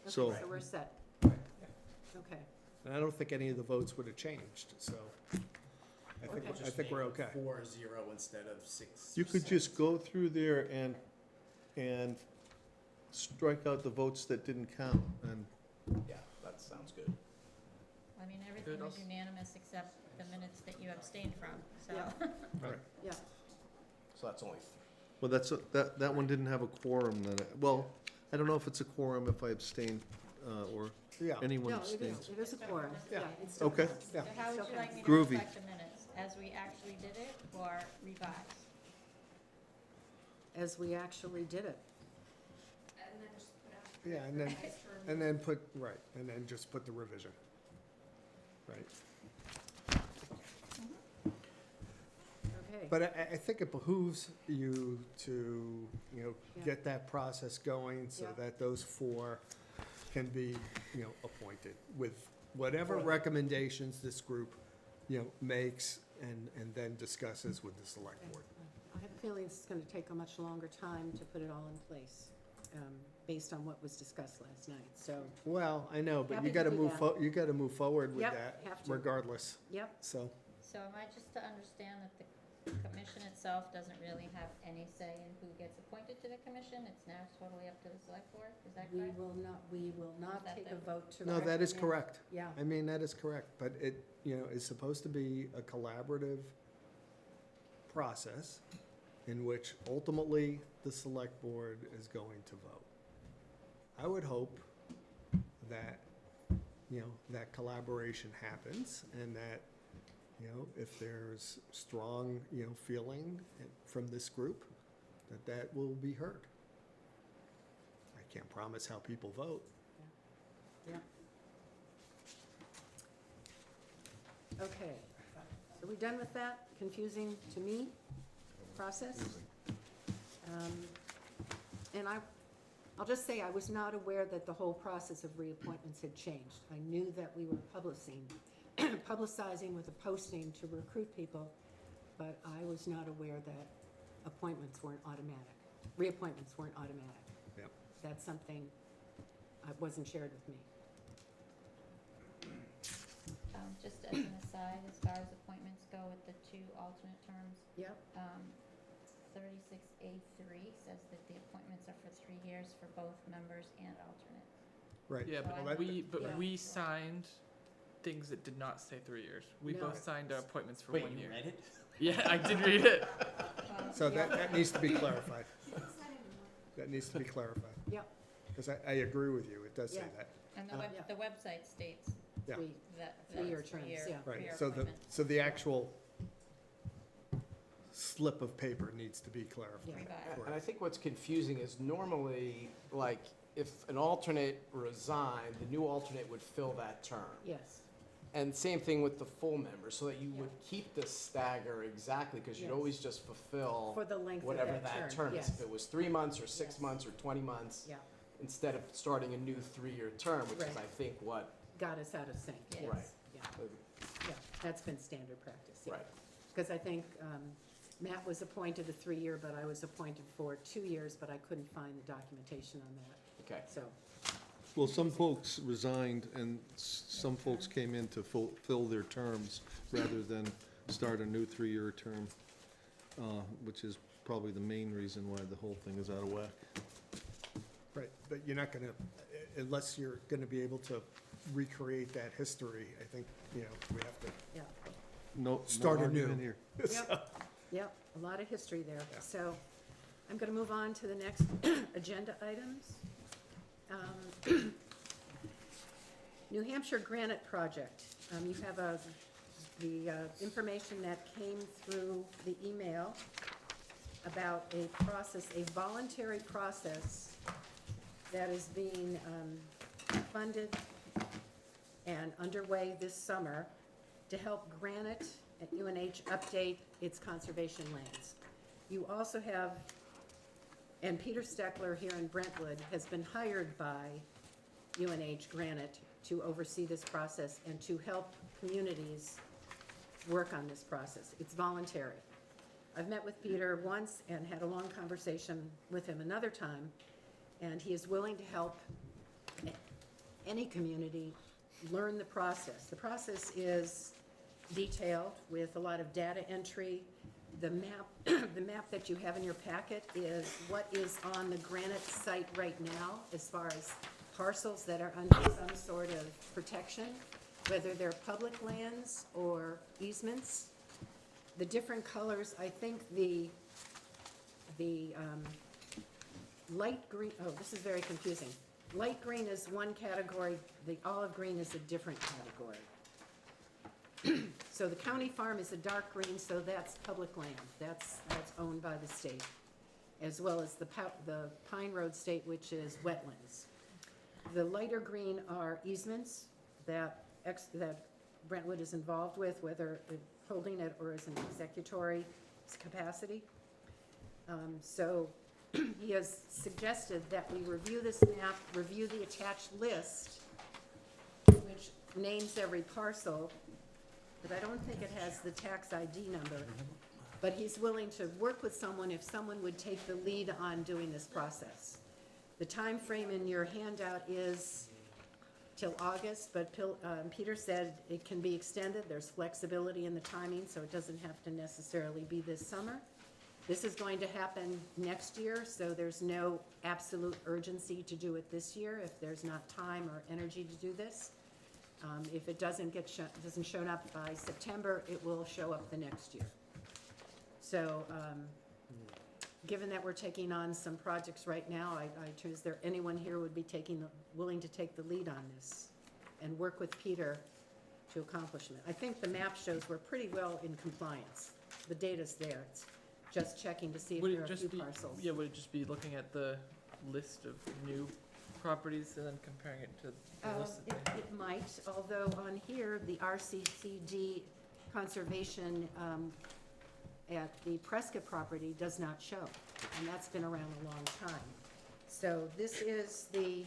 So- okay, so we're set. Okay, And I don't think any of the votes would have changed, so Okay. I think we're okay. 4-0 instead of 6. You could just go through there and strike out the votes that didn't count, and Yeah, that sounds good. I mean, everything was also- unanimous except the minutes that you abstained from, so. Yeah. yeah, So that's only well, that one didn't have a quorum then. Well, I don't know if it's a quorum if I abstain, or Yeah, anyone no, it abstains. is, it is a quorum, Yeah. yeah. it still Okay. counts. Yeah. So how would Still you like me to Groovy. reflect the minutes? As we actually did it or revised? As we actually did it. And then just put out. yeah, and then put, right, and then just put the revision. Right. Okay, But I think it behooves you to, Yeah. get that process going so Yeah. that those 4 can be, appointed with whatever recommendations this group, makes and then discusses with the select board. I have a feeling it's gonna take a much longer time to put it all in place, based on what was discussed last night, so, Well, I know, but Happy you to gotta do move, that. you gotta move forward with Yep, that have to. regardless, yep, so. So am I just to understand that the commission itself doesn't really have any say in who gets appointed to the commission? It's now totally up to the select board, is that we correct? will not That take a the- vote to. No, that is recommend- correct. Yeah, I mean, that is correct, but it, is supposed to be a collaborative process in which ultimately the select board is going to vote. I would hope that, that collaboration happens and that, if there's strong, feeling from this group, that will be heard. I can't promise how people vote. yeah. Okay, so we done with that confusing to me process? And I'll just say, I was not aware that the whole process of reappointments had changed. I knew that we were publicizing with a posting to recruit people, but I was not aware that appointments weren't automatic, reappointments weren't automatic. Yep. That's something wasn't shared with me. Just as an aside, as far as appointments go with the 2 alternate terms, Yep, 36A3 says that the appointments are for 3 years for both members and alternates. Right. Yeah, So but I- we Yeah. we signed things that did not say 3 years. We No. both signed our appointments for Wait, 1 you year. read it? Yeah, I did read it. So that needs to be clarified. That needs to be clarified, Yep, because I agree with you, it does say Yeah. that. And Yeah. the website states Yeah. three, that. Three-year that's terms, three-year- yeah. Right, three-year so appointment. the actual slip of paper needs to be clarified. Yeah. Revised. And I think what's confusing is normally, like, if an alternate resigned, the new alternate would fill that term. yes, And same thing with the full member, so that you would keep the stagger exactly, because you'd Yes. always just fulfill for the length of whatever that that term, term is. yes, If it was 3 months or 6 Yes. months or 20 months, yeah, instead of starting a new 3-year term, which is, Right. I think, what, got us out of sync, Yeah. yes, Right. yeah, uh, yeah, that's been standard practice, yeah. right. Because I think Matt was appointed a 3-year, but I was appointed for 2 years, but I couldn't find the documentation on that, Okay. so, Well, some folks resigned and some folks came in to fulfill their terms rather than start a new 3-year term, which is probably the main reason why the whole thing is out of whack. Right, but you're not gonna, unless you're gonna be able to recreate that history, I think, we have to. yeah. No Start anew. argument here. Yep, a lot of history there. Yeah. So I'm going to move on to the next agenda items. New Hampshire Granite Project. You have the information that came through the email about a process, a voluntary process that is being funded and underway this summer to help Granite at UNH update its conservation lands. You also have, and Peter Steckler here in Brentwood has been hired by UNH Granite to oversee this process and to help communities work on this process. It's voluntary. I've met with Peter once and had a long conversation with him another time, and he is willing to help any community learn the process. The process is detailed with a lot of data entry. The map, the map that you have in your packet is what is on the Granite site right now as far as parcels that are under some sort of protection, whether they're public lands or easements. The different colors, I think the light green, oh, this is very confusing. Light green is one category, the olive green is a different category. So the county farm is a dark green, so that's public land, that's owned by the state, as well as the Pine Road State, which is wetlands. The lighter green are easements that Brentwood is involved with, whether holding it or as an executory capacity. So he has suggested that we review this map, review the attached list, which names every parcel, but I don't think it has the tax ID number. But he's willing to work with someone if someone would take the lead on doing this process. The time frame in your handout is till August, but Peter said it can be extended. There's flexibility in the timing, so it doesn't have to necessarily be this summer. This is going to happen next year, so there's no absolute urgency to do it this year if there's not time or energy to do this. If it doesn't show up by September, it will show up the next year. So, given that we're taking on some projects right now, is there anyone here who would be willing to take the lead on this and work with Peter to accomplishment? I think the map shows we're pretty well in compliance. The data's there. It's just checking to see if Would there it are a few just be, parcels. yeah, would it just be looking at the list of new properties and then comparing it to the list that they have? It might, although on here, the RCCD conservation at the Prescott property does not show, and that's been around a long time. So this is the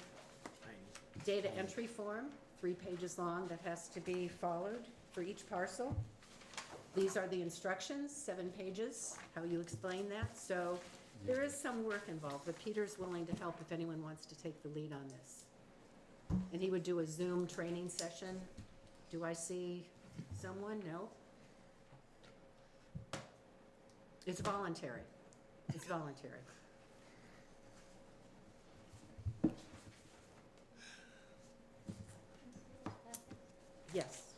data entry form, 3 pages long, that has to be followed for each parcel. These are the instructions, 7 pages, how you explain that. So there is some work involved, but Peter's willing to help if anyone wants to take the lead on this. And he would do a Zoom training session. Do I see someone? No? It's voluntary. It's voluntary. Yes.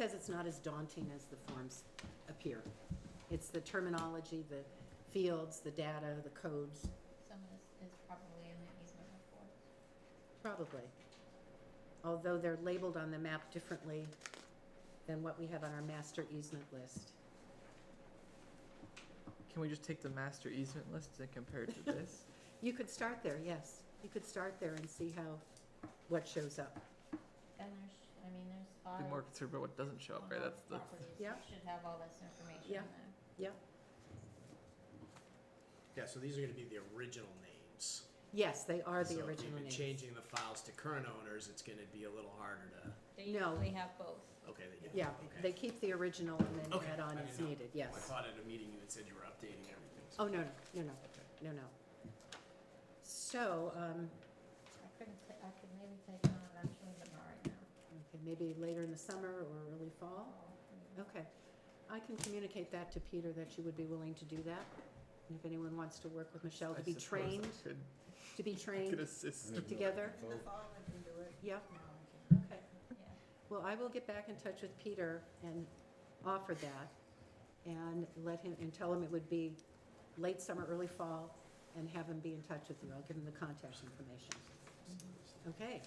says it's not as daunting as the forms appear. It's the terminology, the fields, the data, the codes, Some of this is probably in the easement report. probably. Although they're labeled on the map differently than what we have on our master easement list. Can we just take the master easement list and compare it to this? You could start there, yes. You could start there and see what shows up. And there's, I mean, there's Be files. more concerned about what doesn't show up, on right? all That's the the, properties. Yeah. You should have all this information Yeah. in there. Yep. Yeah, so these are gonna be the original names. Yes, they are the So if original you've been names. changing the files to current owners, it's gonna be a little harder to, They No. usually have both. okay, they do. Yeah, Okay. they keep the original and then Okay, add on I as didn't know. needed, yes. I thought at a meeting you had said you were updating everything. so- Oh, no, no. So, I could maybe take them on eventually, but not right now. okay, maybe later in the summer or early fall? Okay. I can communicate that to Peter, that you would be willing to do that. And if anyone wants to work with Michelle to I be suppose I trained, could, to be could trained assist. together? In the fall, I can do it. Yeah, No, I can't. okay. Yeah. Well, I will get back in touch with Peter and offer that and let him, and tell him it would be late summer, early fall, and have him be in touch with you. I'll give him the contact information. Okay.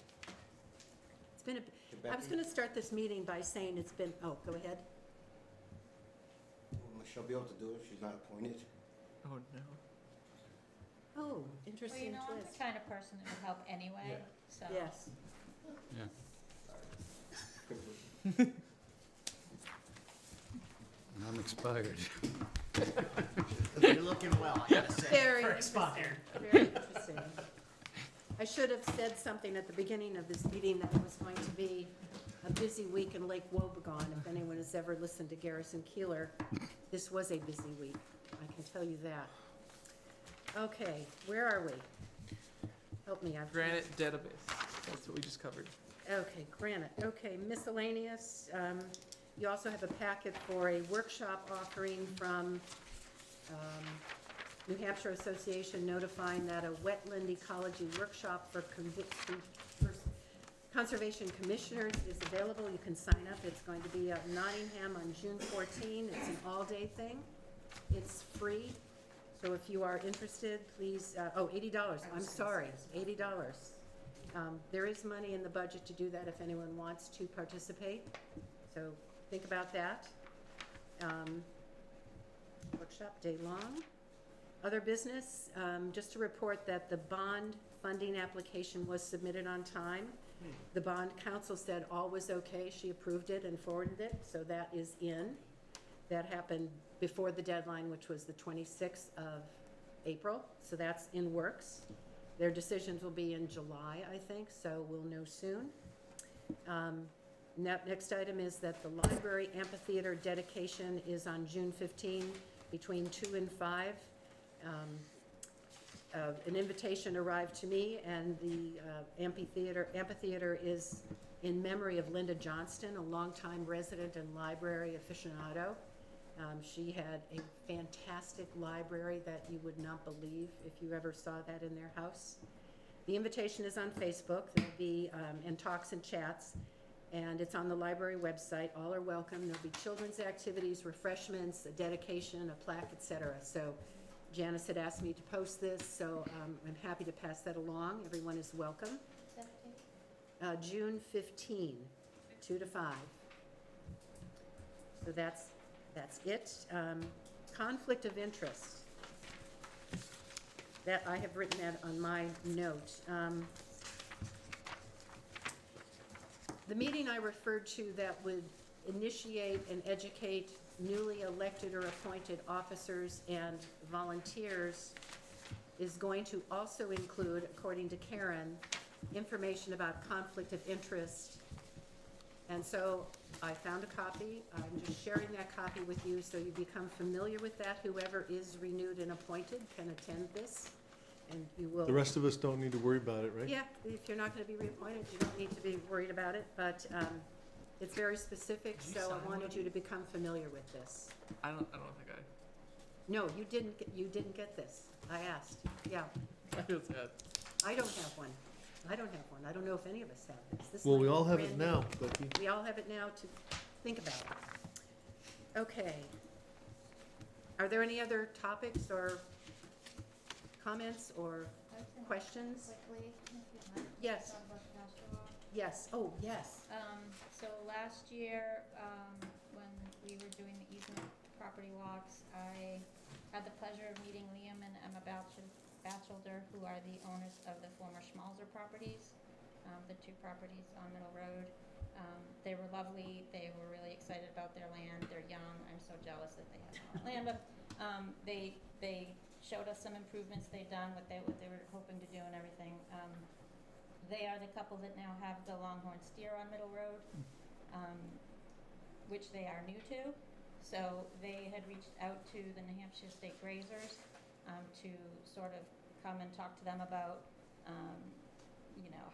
It's been I was gonna start this meeting by saying it's been, oh, go ahead. Will Michelle be able to do it if she's not appointed? Oh, no. Oh, Well, interesting you know, I'm the twist. kind of person that would help anyway, so. Yes. I'm expired. You're looking well, I gotta say, Very for interesting. expired. Very interesting. I should have said something at the beginning of this meeting that it was going to be a busy week in Lake Wobegon. If anyone has ever listened to Garrison Keeler, this was a busy week. I can tell you that. Okay, where are we? Help me, I've. Granite database, that's what we just covered. Okay, granite, okay, miscellaneous, you also have a packet for a workshop offering from, New Hampshire Association notifying that a wetland ecology workshop for conservation commissioners is available. You can sign up. It's going to be at Nottingham on June 14. It's an all-day thing. It's free. So if you are interested, please, $80, I'm sorry, $80. There is money in the budget to do that if anyone wants to participate. So think about that. Workshop day long. Other business, just to report that the bond funding application was submitted on time. The bond council said all was okay. She approved it and forwarded it, so that is in. That happened before the deadline, which was the 26th of April, so that's in works. Their decisions will be in July, I think, so we'll know soon. Next item is that the library amphitheater dedication is on June 15 between 2 and 5. An invitation arrived to me, and the amphitheater is in memory of Linda Johnston, a longtime resident and library aficionado. She had a fantastic library that you would not believe if you ever saw that in their house. The invitation is on Facebook. There'll be, and talks and chats, and it's on the library website. All are welcome. There'll be children's activities, refreshments, a dedication, a plaque, etc. So Janice had asked me to post this, so I'm happy to pass that along. Everyone is welcome. June 15, 2 to 5. So that's it. Conflict of interest. That, I have written that on my note. The meeting I referred to that would initiate and educate newly elected or appointed officers and volunteers is going to also include, according to Karen, information about conflict of interest. And so I found a copy. I'm just sharing that copy with you so you become familiar with that. Whoever is renewed and appointed can attend this, and you will. The rest of us don't need to worry about it, right? Yeah, if you're not gonna be reappointed, you don't need to be worried about it, but, it's very specific, Did you so I sign wanted one? you to become familiar with this. I don't think No, you didn't get this. I asked, yeah. I feel sad. I don't have one. I don't have one. I don't know if any of us have this. This Well, we might be all have it brand new. now, Becky. We all have it now to think about it. Okay. Are there any other topics or comments or questions? Quickly, if you mind, Yes. talk about the pasture law. Yes, oh, yes. So last year, when we were doing the easement property walks, I had the pleasure of meeting Liam and Emma Batchelder, who are the owners of the former Schmalzer properties, the 2 properties on Middle Road. They were lovely, they were really excited about their land, they're young, I'm so jealous that they have all that land, but, they showed us some improvements they've done, what they were hoping to do and everything. They are the couple that now have the Longhorn Steer on Middle Road, which they are new to. So they had reached out to the New Hampshire State Grazers to sort of come and talk to them about,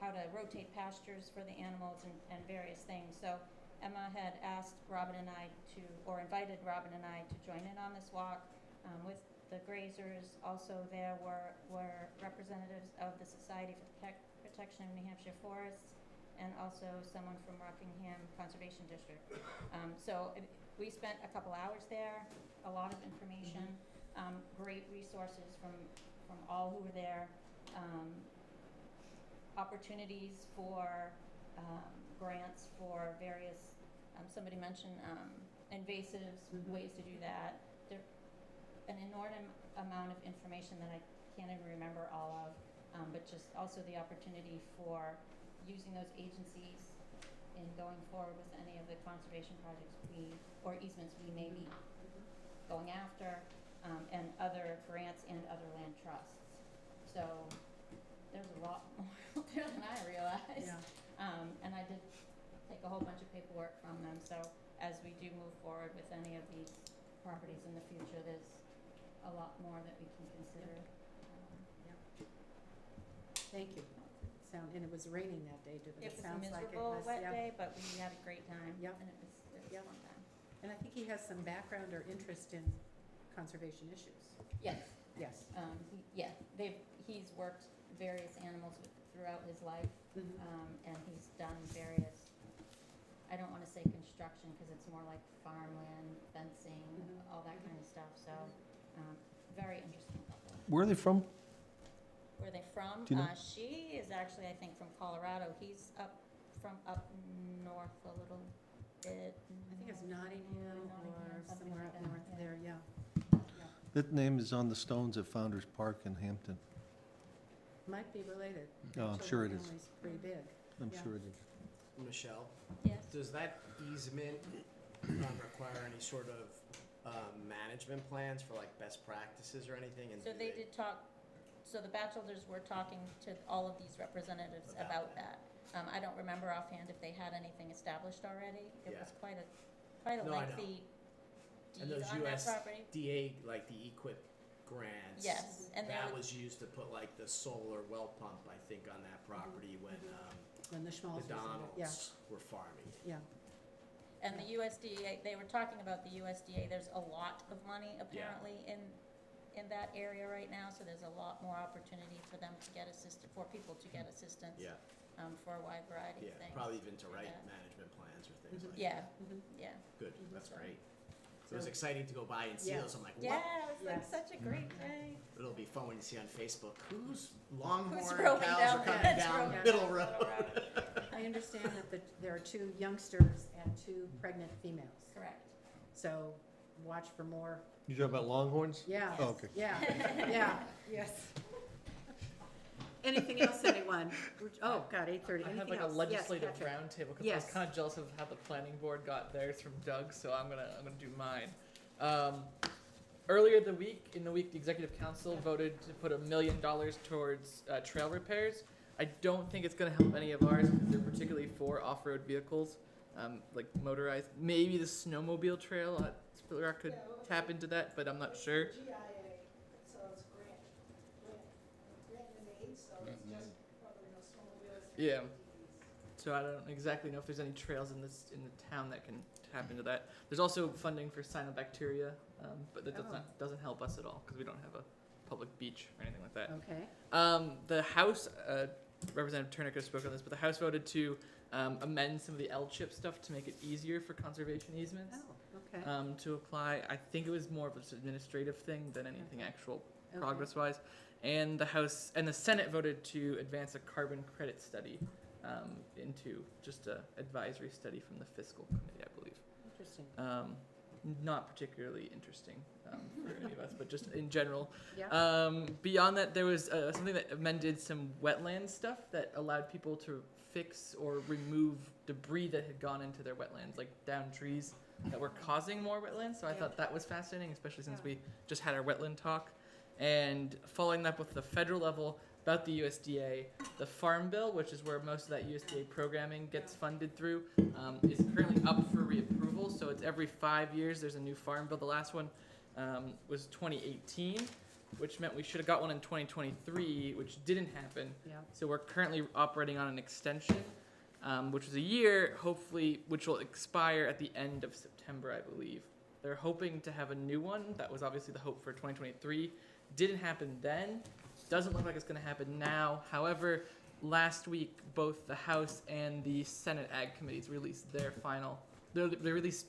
how to rotate pastures for the animals and various things. So Emma had asked Robin and I invited Robin and I to join in on this walk with the grazers. Also there were representatives of the Society for the Protection of New Hampshire Forests, and also someone from Rockingham Conservation District. We spent a couple hours there, a lot of information, great resources from all who were there, opportunities for grants for various, somebody mentioned invasives, ways to do that. There an inordinate amount of information that I can't even remember all of, but just also the opportunity for using those agencies in going forward with any of the conservation projects or easements we may be going after, and other grants and other land trusts. So there's a lot more out there than I realized. Yeah. And I did take a whole bunch of paperwork from them, so as we do move forward with any of these properties in the future, there's a lot more that we can consider. Thank you. And it was raining that day, but It it was a sounds like it miserable was, wet yeah. day, but we had a great time. Yep. And it was Yep. fun time. And I think he has some background or interest in conservation issues. Yes. Yes. He's worked various animals throughout his life, Mhm. and he's done various, I don't wanna say construction, cause it's more like farmland, fencing, Mhm. all that kind of stuff, so, very interesting couple. Where are they from? Where are they from? Do you know? She is actually, I think, from Colorado. He's up north a little bit. I think it's Nottingham or something somewhere like up that, north yeah. there, yeah. That name is on the stones at Founder's Park in Hampton. Might be related. Oh, I'm Rachel sure it is. family's pretty big. I'm Yeah. sure it is. Michelle, Yes. does that easement require any sort of management plans for like best practices or anything? And So do they did talk, so the Batchelors were talking to all of these representatives about that. I don't remember offhand if they had anything established already. It was quite a No, I know. lengthy And deed those on that property. USDA, like the EQIP grants. Yes, and that there was used to put like the solar well pump, I think, on that property when When the the Schmalzers did it, yeah, Donalds were farming it. yeah. And the USDA, they were talking about the USDA, there's a lot of money apparently in that area right now, so there's a lot more opportunity for them to get for people to get assistance. Yeah, For a wide variety yeah, of things. probably even to do write that. management plans or things like that. Yeah, Mhm. yeah. Good, that's So- great. It was So- exciting to go by and see Yeah. those. I'm like, Yeah, what? it was like Yes. such a great day. It'll be fun when you see on Facebook, whose Longhorn Who's cows rolling are down coming that down road? Middle Road. I understand that there are 2 youngsters and 2 pregnant females. Correct. So watch for more. You talking about Longhorns? Yeah. Oh, okay. Yeah, yeah, yes. Anything else, anyone? Oh, God, 8:30. I Anything have like a else? legislative Yes, Patrick. roundtable because I Yes. was kind of jealous of how the planning board got theirs from Doug, so I'm gonna do mine. Earlier in the week, the executive council voted to put $1 million towards trail repairs. I don't think it's gonna help any of ours because they're particularly for off-road vehicles, like motorized. Maybe the snowmobile trail at Spiller Rock could tap into that, but I'm not sure. GIA, so it's grant and aid, so it's just probably no snowmobiles. Yeah. So I don't exactly know if there's any trails in the town that can tap into that. There's also funding for cyanobacteria, but that doesn't help us at all because we don't have a public beach or anything like that. Okay. The House Representative Turner could have spoken on this, but the House voted to amend some of the L-chip stuff to make it easier for conservation easements Oh, okay. to apply. I think it was more of an administrative thing than anything actual Okay. progress-wise. And the House and the Senate voted to advance a carbon credit study into just a advisory study from the fiscal committee, I believe. Interesting. Not particularly interesting for any of us, but just in general. Yeah. Beyond that, there was something that amended some wetland stuff that allowed people to fix or remove debris that had gone into their wetlands, like down trees that were causing more wetlands. So I thought that was fascinating, especially since we just had our wetland talk. And following that with the federal level about the USDA, the Farm Bill, which is where most of that USDA programming gets funded through, is currently up for reapproval. So it's every 5 years there's a new Farm Bill. The last one was 2018, which meant we should have got one in 2023, which didn't happen. Yeah. So we're currently operating on an extension, which was a year, hopefully, which will expire at the end of September, I believe. They're hoping to have a new one. That was obviously the hope for 2023. Didn't happen then. Doesn't look like it's going to happen now. However, last week, both the House and the Senate Ag Committees released their final, they released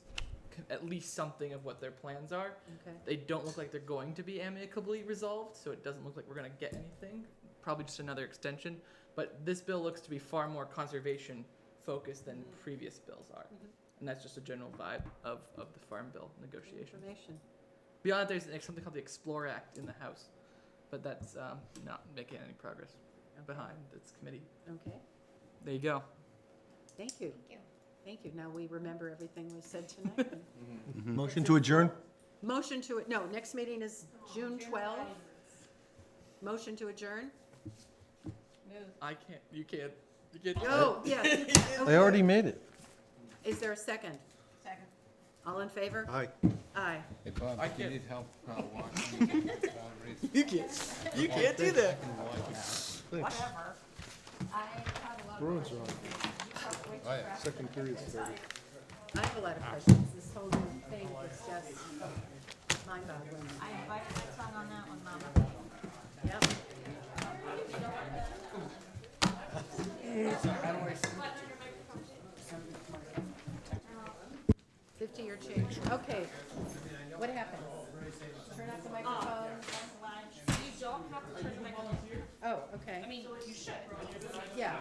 at least something of what their plans are. Okay. They don't look like they're going to be amicably resolved, so it doesn't look like we're going to get anything. Probably just another extension. But this bill looks to be far more conservation focused than previous bills are. And that's just a general vibe of the Farm Bill negotiation. Information. Beyond that, there's something called the Explore Act in the House, but that's not making any progress behind this committee. Okay. There you go. Thank you. Thank you. Thank you. Now we remember everything we said tonight. Motion to adjourn? Motion to, no, next meeting is June 12th. Motion to adjourn? Move. I can't. You can't. You can't. Oh, yes. I already made it. Is there a second? Second. All in favor? Aye. Aye. Hey, Bob, I if you can't- need help watching, You can't. You can't do that. Whatever. I have a lot of Bruins questions. are on. You have to wait Oh, yeah. for after Second period's the started. I have a lot of questions. This whole new thing is just mind-boggling. I invited my son on that one, Mama. Yep. How do I send it? 50-year change. Okay. What happened? Turn off the microphone. You don't have to turn the microphone. Oh, okay. I mean, you should. Yeah.